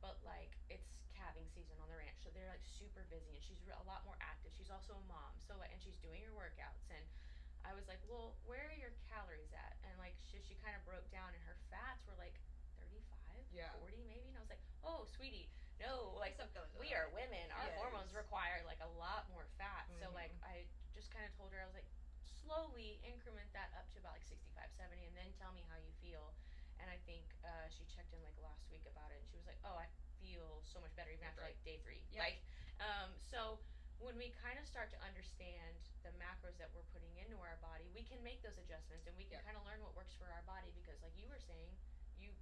but like it's calving season on the ranch, so they're like super busy, and she's a lot more active. She's also a mom, so like, and she's doing her workouts, and I was like, well, where are your calories at? And like she kind of broke down, and her fats were like 35, 40 maybe, and I was like, oh, sweetie, no, like we are women, our hormones require like a lot more fat. So like I just kind of told her, I was like, slowly increment that up to about like 65, 70, and then tell me how you feel. And I think she checked in like last week about it, and she was like, oh, I feel so much better even after like day 3. Yeah. Like, so when we kind of start to understand the macros that we're putting into our body, we can make those adjustments, and we can kind of learn what works for our body, because like you were saying, you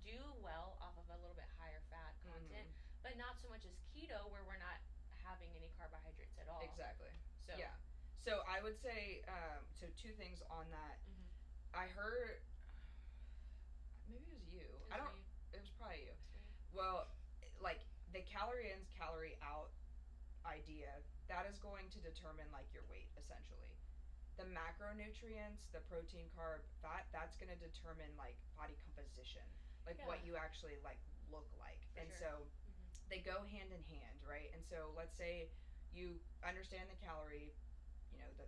do well off of a little bit higher fat content, but not so much as keto where we're not having any carbohydrates at all. Exactly. So yeah. So I would say, so 2 things on that. I heard, maybe it was you. It was probably you. Well, like the calorie in, calorie out idea, that is going to determine like your weight essentially. The macronutrients, the protein, carb, fat, that's going to determine like body composition, like what you actually like look like. So they go hand in hand, right? And so let's say you understand the calorie,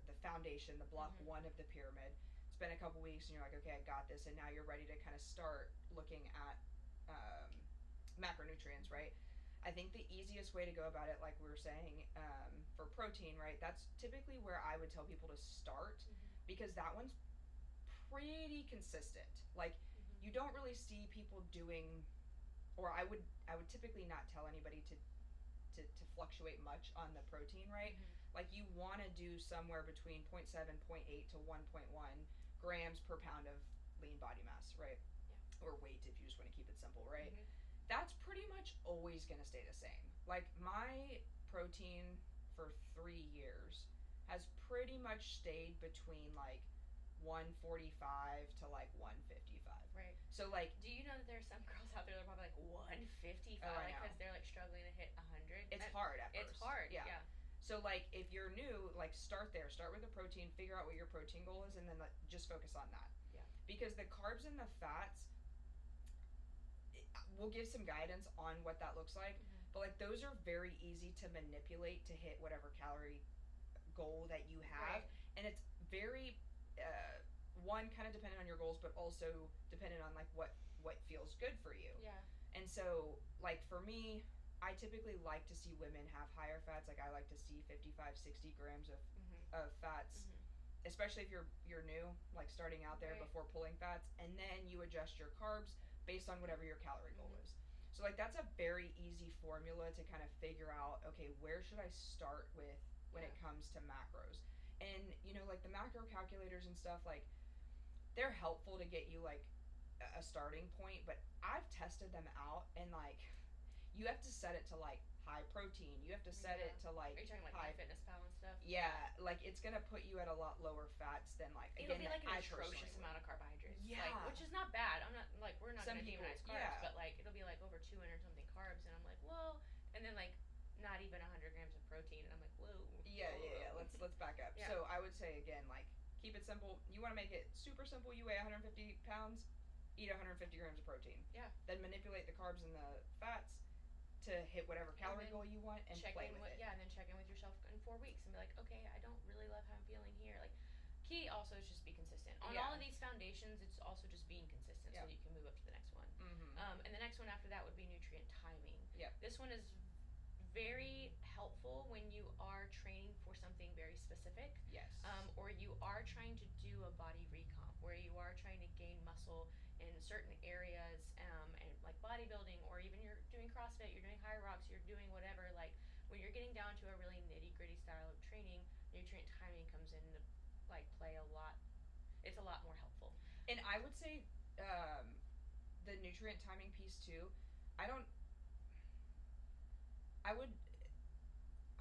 the foundation, the block 1 of the pyramid. It's been a couple weeks and you're like, okay, I got this, and now you're ready to kind of start looking at macronutrients, right? I think the easiest way to go about it, like we were saying, for protein, right, that's typically where I would tell people to start, because that one's pretty consistent. Like you don't really see people doing, or I would typically not tell anybody to fluctuate much on the protein, right? Like you want to do somewhere between 0.7, 0.8 to 1.1 grams per pound of lean body mass, right? Yeah. Or weight, if you just want to keep it simple, right? That's pretty much always going to stay the same. Like my protein for 3 years has pretty much stayed between like 145 to like 155. Right. So like, do you know that there's some girls out there that are probably like 155 because they're like struggling to hit 100? It's hard at first. It's hard. Yeah. So like, if you're new, like start there. Start with a protein. Figure out what your protein goal is, and then like, just focus on that. Yeah. Because the carbs and the fats, we'll give some guidance on what that looks like. But like, those are very easy to manipulate to hit whatever calorie goal that you have. Right. And it's very one, kind of dependent on your goals, but also dependent on like what feels good for you. Yeah. And so like, for me, I typically like to see women have higher fats. Like, I like to see 55, 60 grams of fats, especially if you're new, like starting out there, before pulling fats, and then you adjust your carbs based on whatever your calorie goal is. So like, that's a very easy formula to kind of figure out, okay, where should I start with when it comes to macros? And you know, like the macro calculators and stuff, like they're helpful to get you like a starting point, but I've tested them out, and like, you have to set it to like high protein. You have to set it to like, are you talking like MyFitnessPal and stuff? Yeah, like it's gonna put you at a lot lower fats than like, it'll again, be like an I atrocious amount of carbohydrates. Yeah. Like, which is not bad. I'm not like, we're not Some gonna people, demonize carbs, but like it'll be like over 200 something carbs, and I'm like, whoa, and then like not even 100 grams of protein, and I'm like, whoa. Yeah. Let's back up. Yeah. So I would say again, like, keep it simple. You want to make it super simple. You weigh 150 pounds, eat 150 grams of protein. Yeah. Then manipulate the carbs and the fats to hit whatever calorie goal you want, and check play in with it. Yeah, and then check in with yourself in 4 weeks and be like, okay, I don't really love how I'm feeling here. Like, key also is just be consistent. On all of these foundations, it's also just being consistent so that you can move up to the next one. And the next one after that would be nutrient timing. Yep. This one is very helpful when you are training for something very specific. Yes. Or you are trying to do a body recomp, where you are trying to gain muscle in certain areas, and like bodybuilding, or even you're doing CrossFit, you're doing high rocks, you're doing whatever. Like, when you're getting down to a really nitty gritty style of training, nutrient timing comes into like play a lot. It's a lot more helpful. And I would say the nutrient timing piece too. I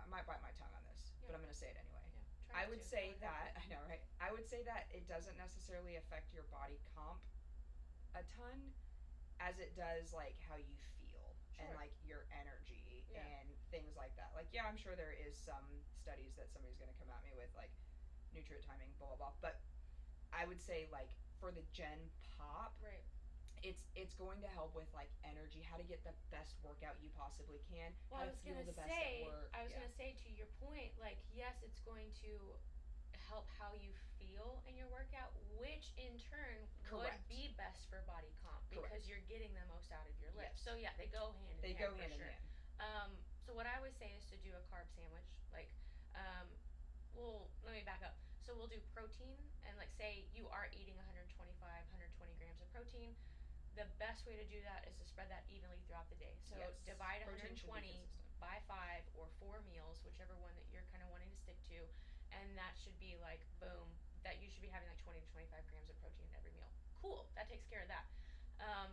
might bite my tongue on this, but I'm gonna say it anyway. Yeah, I would say that, I know, right? I would say that it doesn't necessarily affect your body comp a ton, as it does like how you feel and like your energy and things like that. Like, yeah, I'm sure there is some studies that somebody's gonna come at me with like nutrient timing, blah blah blah. But I would say, like, for the Gen Pop, it's going to help with like energy, how to get the best workout you possibly can, how to feel the best at work. I was gonna say, to your point, like, yes, it's going to help how you feel in your workout, which in turn would be best for body comp, because you're getting the most out of your lift. So yeah, they go hand in hand. For sure. So what I always say is to do a carb sandwich. Like, let me back up. So we'll do protein, and like, say you are eating 120 grams of protein. The best way to do that is to spread that evenly throughout the day. So divide 120 by 5 or 4 meals, whichever one that you're kind of wanting to stick to, and that should be like, boom, that you should be having like 20 to 25 grams of protein in every meal. Cool, that takes care of that.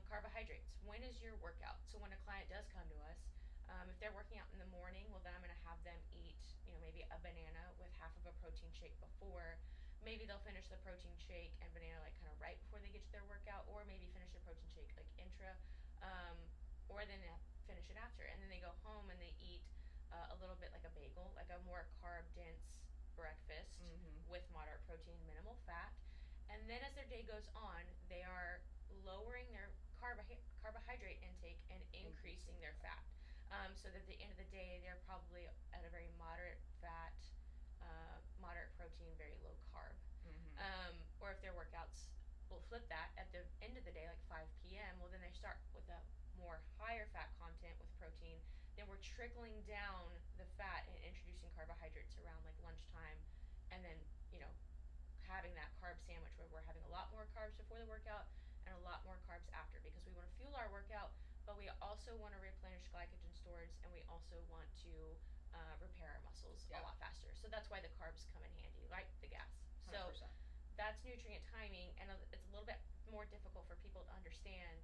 Carbohydrates. When is your workout? So when a client does come to us, if they're working out in the morning, well, then I'm going to have them eat, maybe a banana with half of a protein shake before. Maybe they'll finish the protein shake and banana like kind of right before they get to their workout, or maybe finish the protein shake like intra, or then finish it after. And then they go home and they eat a little bit like a bagel, like a more carb dense breakfast with moderate protein, minimal fat. And then as their day goes on, they are lowering their carbohydrate intake and increasing their fat. So that at the end of the day, they're probably at a very moderate fat, moderate protein, very low carb. Or if their workouts will flip that at the end of the day, like 5 p.m., well, then they start with a more higher fat content with protein. Then we're trickling down the fat and introducing carbohydrates around like lunchtime, and then, having that carb sandwich where we're having a lot more carbs before the workout and a lot more carbs after, because we want to fuel our workout, but we also want to replenish glycogen storage, and we also want to repair our muscles a lot faster. So that's why the carbs come in handy, right? The gas. 100%. So that's nutrient timing, and it's a little bit more difficult for people to understand,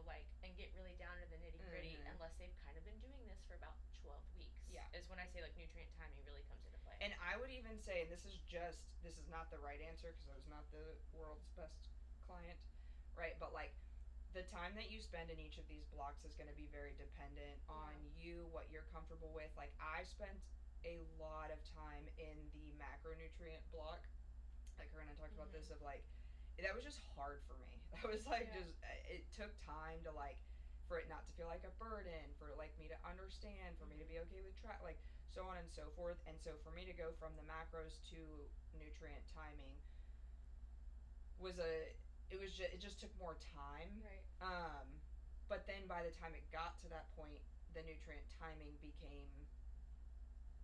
like, and get really down to the nitty gritty unless they've kind of been doing this for about 12 weeks. Yeah. Is when I say like nutrient timing really comes into play. And I would even even say, and this is not the right answer because I was not the world's best client, right? But like, the time that you spend in each of these blocks is going to be very dependent on you, what you're comfortable with. Like, I spent a lot of time in the macronutrient block. Like, her and I talked about this, of like, that was just hard for me. That was like, just, it took time to like, for it not to feel like a burden, for like me to understand, for me to be okay with like, so on and so forth. And so for me to go from the macros to nutrient timing it just took more time. Right. But then by the time it got to that point, the nutrient timing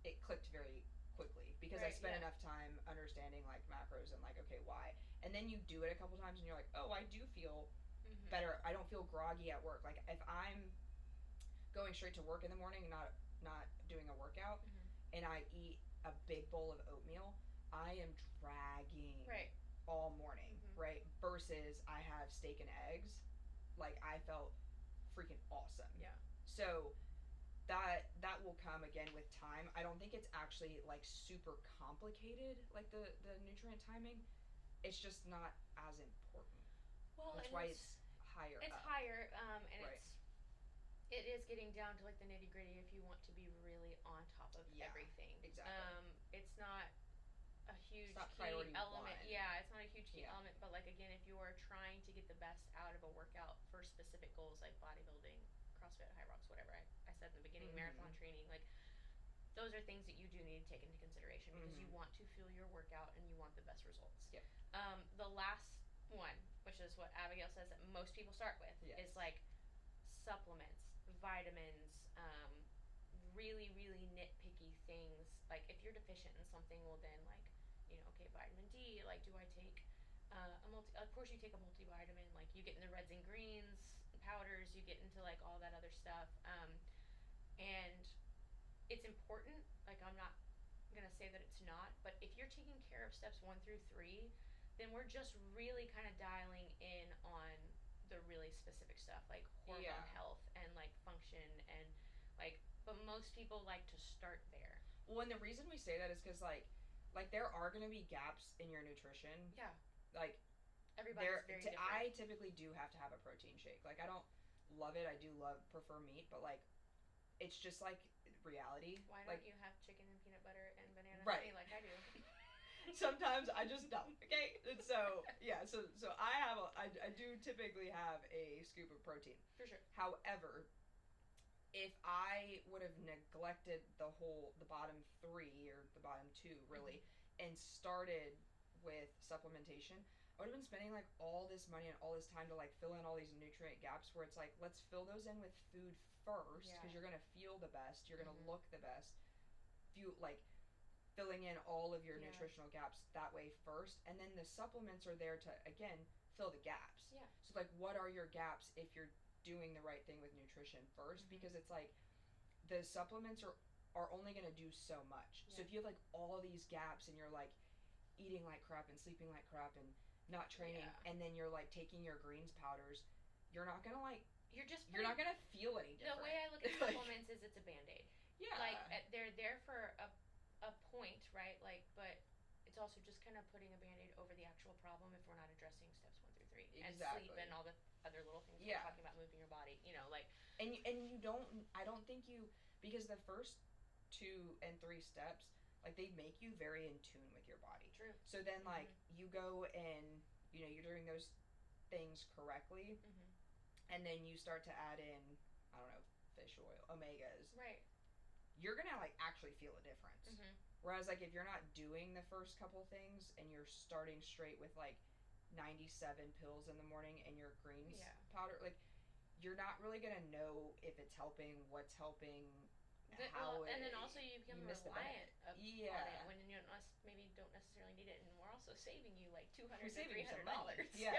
it clicked very quickly because I spent enough time understanding like macros and like, okay, why? And then you do it a couple times and you're like, oh, I do feel better. I don't feel groggy at work. Like, if I'm going straight to work in the morning and not doing a workout, and I eat a big bowl of oatmeal, I am dragging all morning, right? Versus I have steak and eggs, like, I felt freaking awesome. Yeah. So that will come again with time. I don't think it's actually like super complicated, like the nutrient timing. It's just not as important. Well, that's why it's higher. It's up. higher, and it is getting down to like the nitty gritty if you want to be really on top of everything. Exactly. It's not a huge key element. One. Yeah, it's not a huge key element, but like, again, if you are trying to get the best out of a workout for specific goals like bodybuilding, CrossFit, high rocks, whatever I said in the beginning, marathon training, like, those are things that you do need to take into consideration because you want to fuel your workout and you want the best results. Yep. The last one, which is what Abigail says that most people start with, is like supplements, vitamins, really, really nitpicky things. Like, if you're deficient in something, well then, like, okay, vitamin D, like, do I take of course you take a multivitamin, like, you get into reds and greens, powders, you get into like all that other stuff, and it's important. Like, I'm not gonna say that it's not, but if you're taking care of steps 1 through 3, then we're just really kind of dialing in on the really specific stuff, like hormone health and like function and like, but most people like to start there. Well, and the reason we say that is because like there are going to be gaps in your nutrition. Yeah. Like, everybody's very different. I typically do have to have a protein shake. Like, I don't love it. I do prefer meat, but like, it's just like reality. Why don't you have chicken and peanut butter and banana honey like I do? Sometimes I just don't. Okay, and so so I do typically have a scoop of protein for sure. However, if I would have neglected the bottom 3 or the bottom 2 really, and started with supplementation, I would have been spending like all this money and all this time to like fill in all these nutrient gaps where it's like, let's fill those in with food first because you're gonna feel the best, you're gonna look the best. Filling in all of your nutritional gaps that way first, and then the supplements are there to again fill the gaps. Yeah. So like, what are your gaps if you're doing the right thing with nutrition first? Because it's like the supplements are only gonna do so much. So if you have like all these gaps and you're like eating like crap and sleeping like crap and not training, and then you're like taking your greens powders, you're not gonna like you're not gonna feel any different. The way I look at supplements is it's a Band-Aid. Yeah. Like, they're there for a point, right? Like, but it's also just kind of putting a Band-Aid over the actual problem if we're not addressing steps 1 through 3 and sleep and all the other little things we're talking about, moving your body, like. And you don't. I don't think you, because the first 2 and 3 steps, like, they make you very in tune with your body. True. So then like you go and you're doing those things correctly, and then you start to add in, I don't know, fish oil, omegas. Right. You're gonna like actually feel a difference. Whereas like if you're not doing the first couple things and you're starting straight with like 97 pills in the morning and your greens powder, like, you're not really gonna know if it's helping, what's helping, and then also you become reliant on it when you maybe don't necessarily need it, and we're also saving you like $200 to $300. Yeah,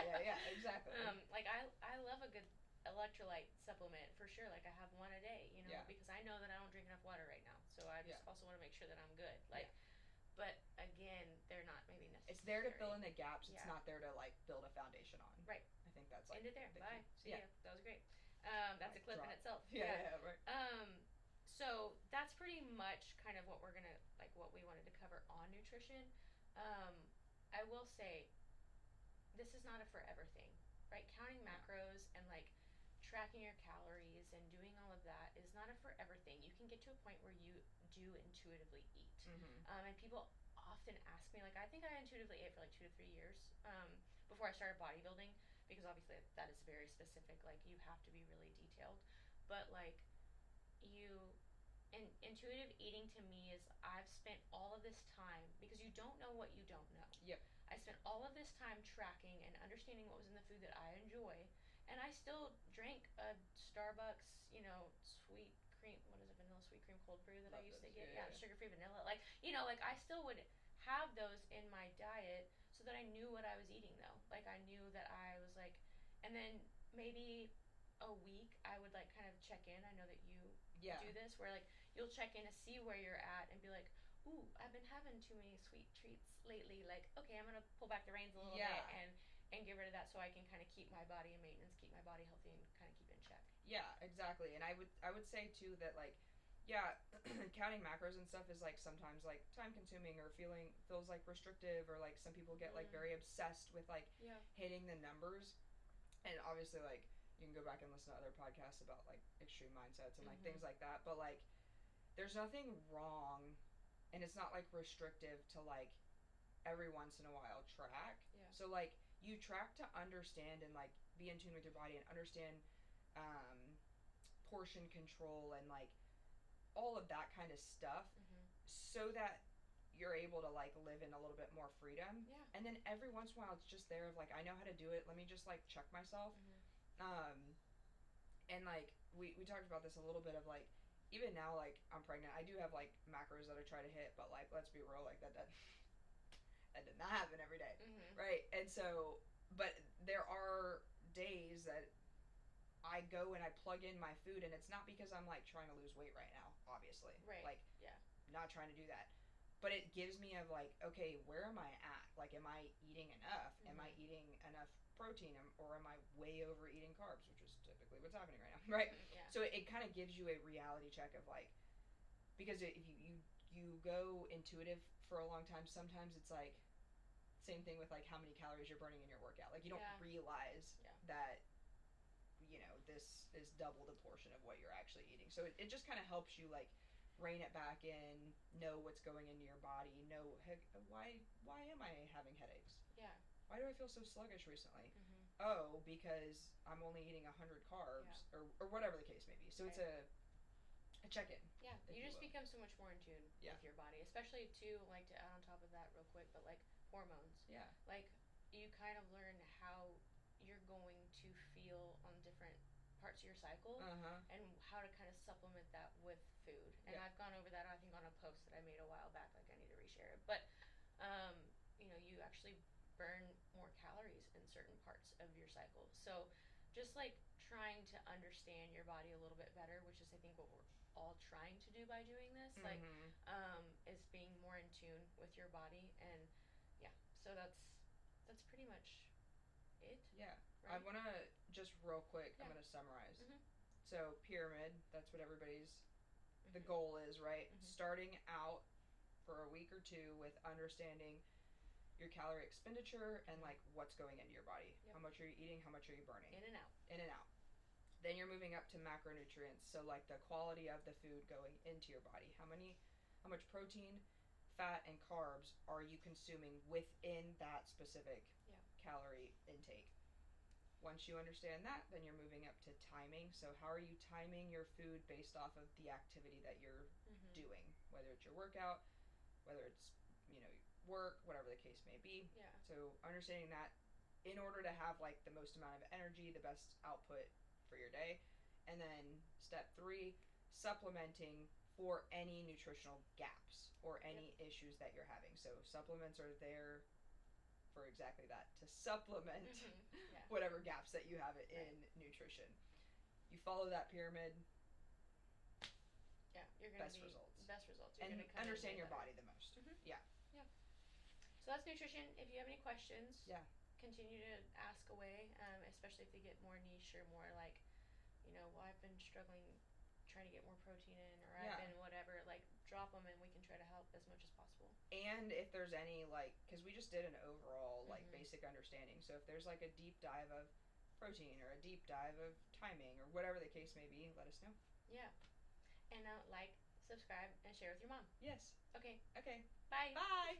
exactly. Like, I love a good electrolyte supplement for sure. Like, I have one a day, because I know that I don't drink enough water right now, so I just also want to make sure that I'm good. Like, but again, they're not maybe necessary. It's there to fill in the gaps. It's not there to like build a foundation on. Right. I think that's like. End it there. Bye. See ya. That was great. That's a clip in itself. Yeah, right. So that's pretty much kind of what we're gonna, like, what we wanted to cover on on nutrition, um, I will say this is not a forever thing, right? Counting macros and like tracking your calories and doing all of that is not a forever thing. You can get to a point where you do intuitively eat. And people often ask me, like, I think I intuitively ate for like 2 to 3 years before I started bodybuilding, because obviously that is very specific. Like, you have to be really detailed. But, like, you intuitive eating to me is I've spent all of this time, because you don't know what you don't know. Yep. I spent all of this time tracking and understanding what was in the food that I enjoy, and I still drank a Starbucks, sweet cream. What is it? Vanilla sweet cream cold brew that I used to get. Yeah, sugar-free vanilla. Like, like I still would have those in my diet so that I knew what I was eating, though. Like, I knew that I was like, and then maybe a week I would like kind of check in. I know that you do this, where like you'll check in to see where you're at and be like, ooh, I've been having too many sweet treats lately. Like, okay, I'm gonna pull back the reins a little bit and get rid of that, so I can kind of keep my body in maintenance, keep my body healthy, and kind of keep it in check. Yeah, exactly. And I would say too that, like, counting macros and stuff is like sometimes like time consuming, or feels like restrictive, or like some people get like very obsessed with like hitting the numbers. And obviously, like, you can go back and listen to other podcasts about like extreme mindsets and like things like that, but like there's nothing wrong, and it's not like restrictive to like every once in a while track. So like you track to understand and like be in tune with your body and understand um, portion control and like all of that kind of stuff, so that you're able to like live in a little bit more freedom. And then every once in a while it's just there of like, I know how to do it, let me just like check myself. And like we talked about this a little bit of like, even now, like, I'm pregnant, I do have like macros that I try to hit, but like, let's be real, like that did not happen every day. Right? And so, but there are days that I go and I plug in my food, and it's not because I'm like trying to lose weight right now, obviously. Right. Like, not trying to do that. But it gives me of like, okay, where am I at? Like, am I eating enough? Am I eating enough protein? Or am I way over eating carbs, which is typically what's happening right now, right? So it kind of gives you a reality check of like, because if you go intuitive for a long time, sometimes it's like, same thing with like how many calories you're burning in your workout. Like, you don't realize that, this is double the portion of what you're actually eating. So it just kind of helps you like rein it back in, know what's going into your body, know, hey, why am I having headaches? Why do I feel so sluggish recently? Oh, because I'm only eating 100 carbs, or whatever the case may be. So it's a check-in. Yeah, you just become so much more in tune with your body, especially too, like, to add on top of that real quick, but like hormones. Like, you kind of learn how you're going to feel on different parts of your cycle, and how to kind of supplement that with food. And I've gone over that, I think, on a post that I made a while back. Like, I need to reshare it. But you actually burn more calories in certain parts of your cycle. So just like trying to understand your body a little bit better, which is I think what we're all trying to do by doing this, is being more in tune with your body. And so that's pretty much it. Right? I want to just real quick, I'm going to summarize. So pyramid, that's what everybody's the goal is, right? Starting out for a week or two with understanding your calorie expenditure and like what's going into your body. How much are you eating? How much are you burning? In and out. In and out. Then you're moving up to macronutrients. So like the quality of the food going into your body. How much protein, fat, and carbs are you consuming within that specific calorie intake? Once you understand that, then you're moving up to timing. So how are you timing your food based off of the activity that you're doing? Whether it's your workout, whether it's, work, whatever the case may be. So understanding that in order to have like the most amount of energy, the best output for your day. And then step 3, supplementing for any nutritional gaps or any issues that you're having. So supplements are there for exactly that, to supplement whatever gaps that you have in nutrition. You follow that pyramid, you're gonna best results. You're and understand your body the most. So that's nutrition. If you have any questions, continue to ask away, especially if they get more niche or more like, well, I've been struggling trying to get more protein in, or I've been whatever, like, drop them and we can try to help as much as possible. And if there's any, like, because we just did an overall, like, Mhm. basic understanding. So if there's, like, a deep dive of protein or a deep dive of timing or whatever the case may be, let us know. Yeah. And like, subscribe, and share with your mom. Yes. Okay. Okay. Bye. Bye.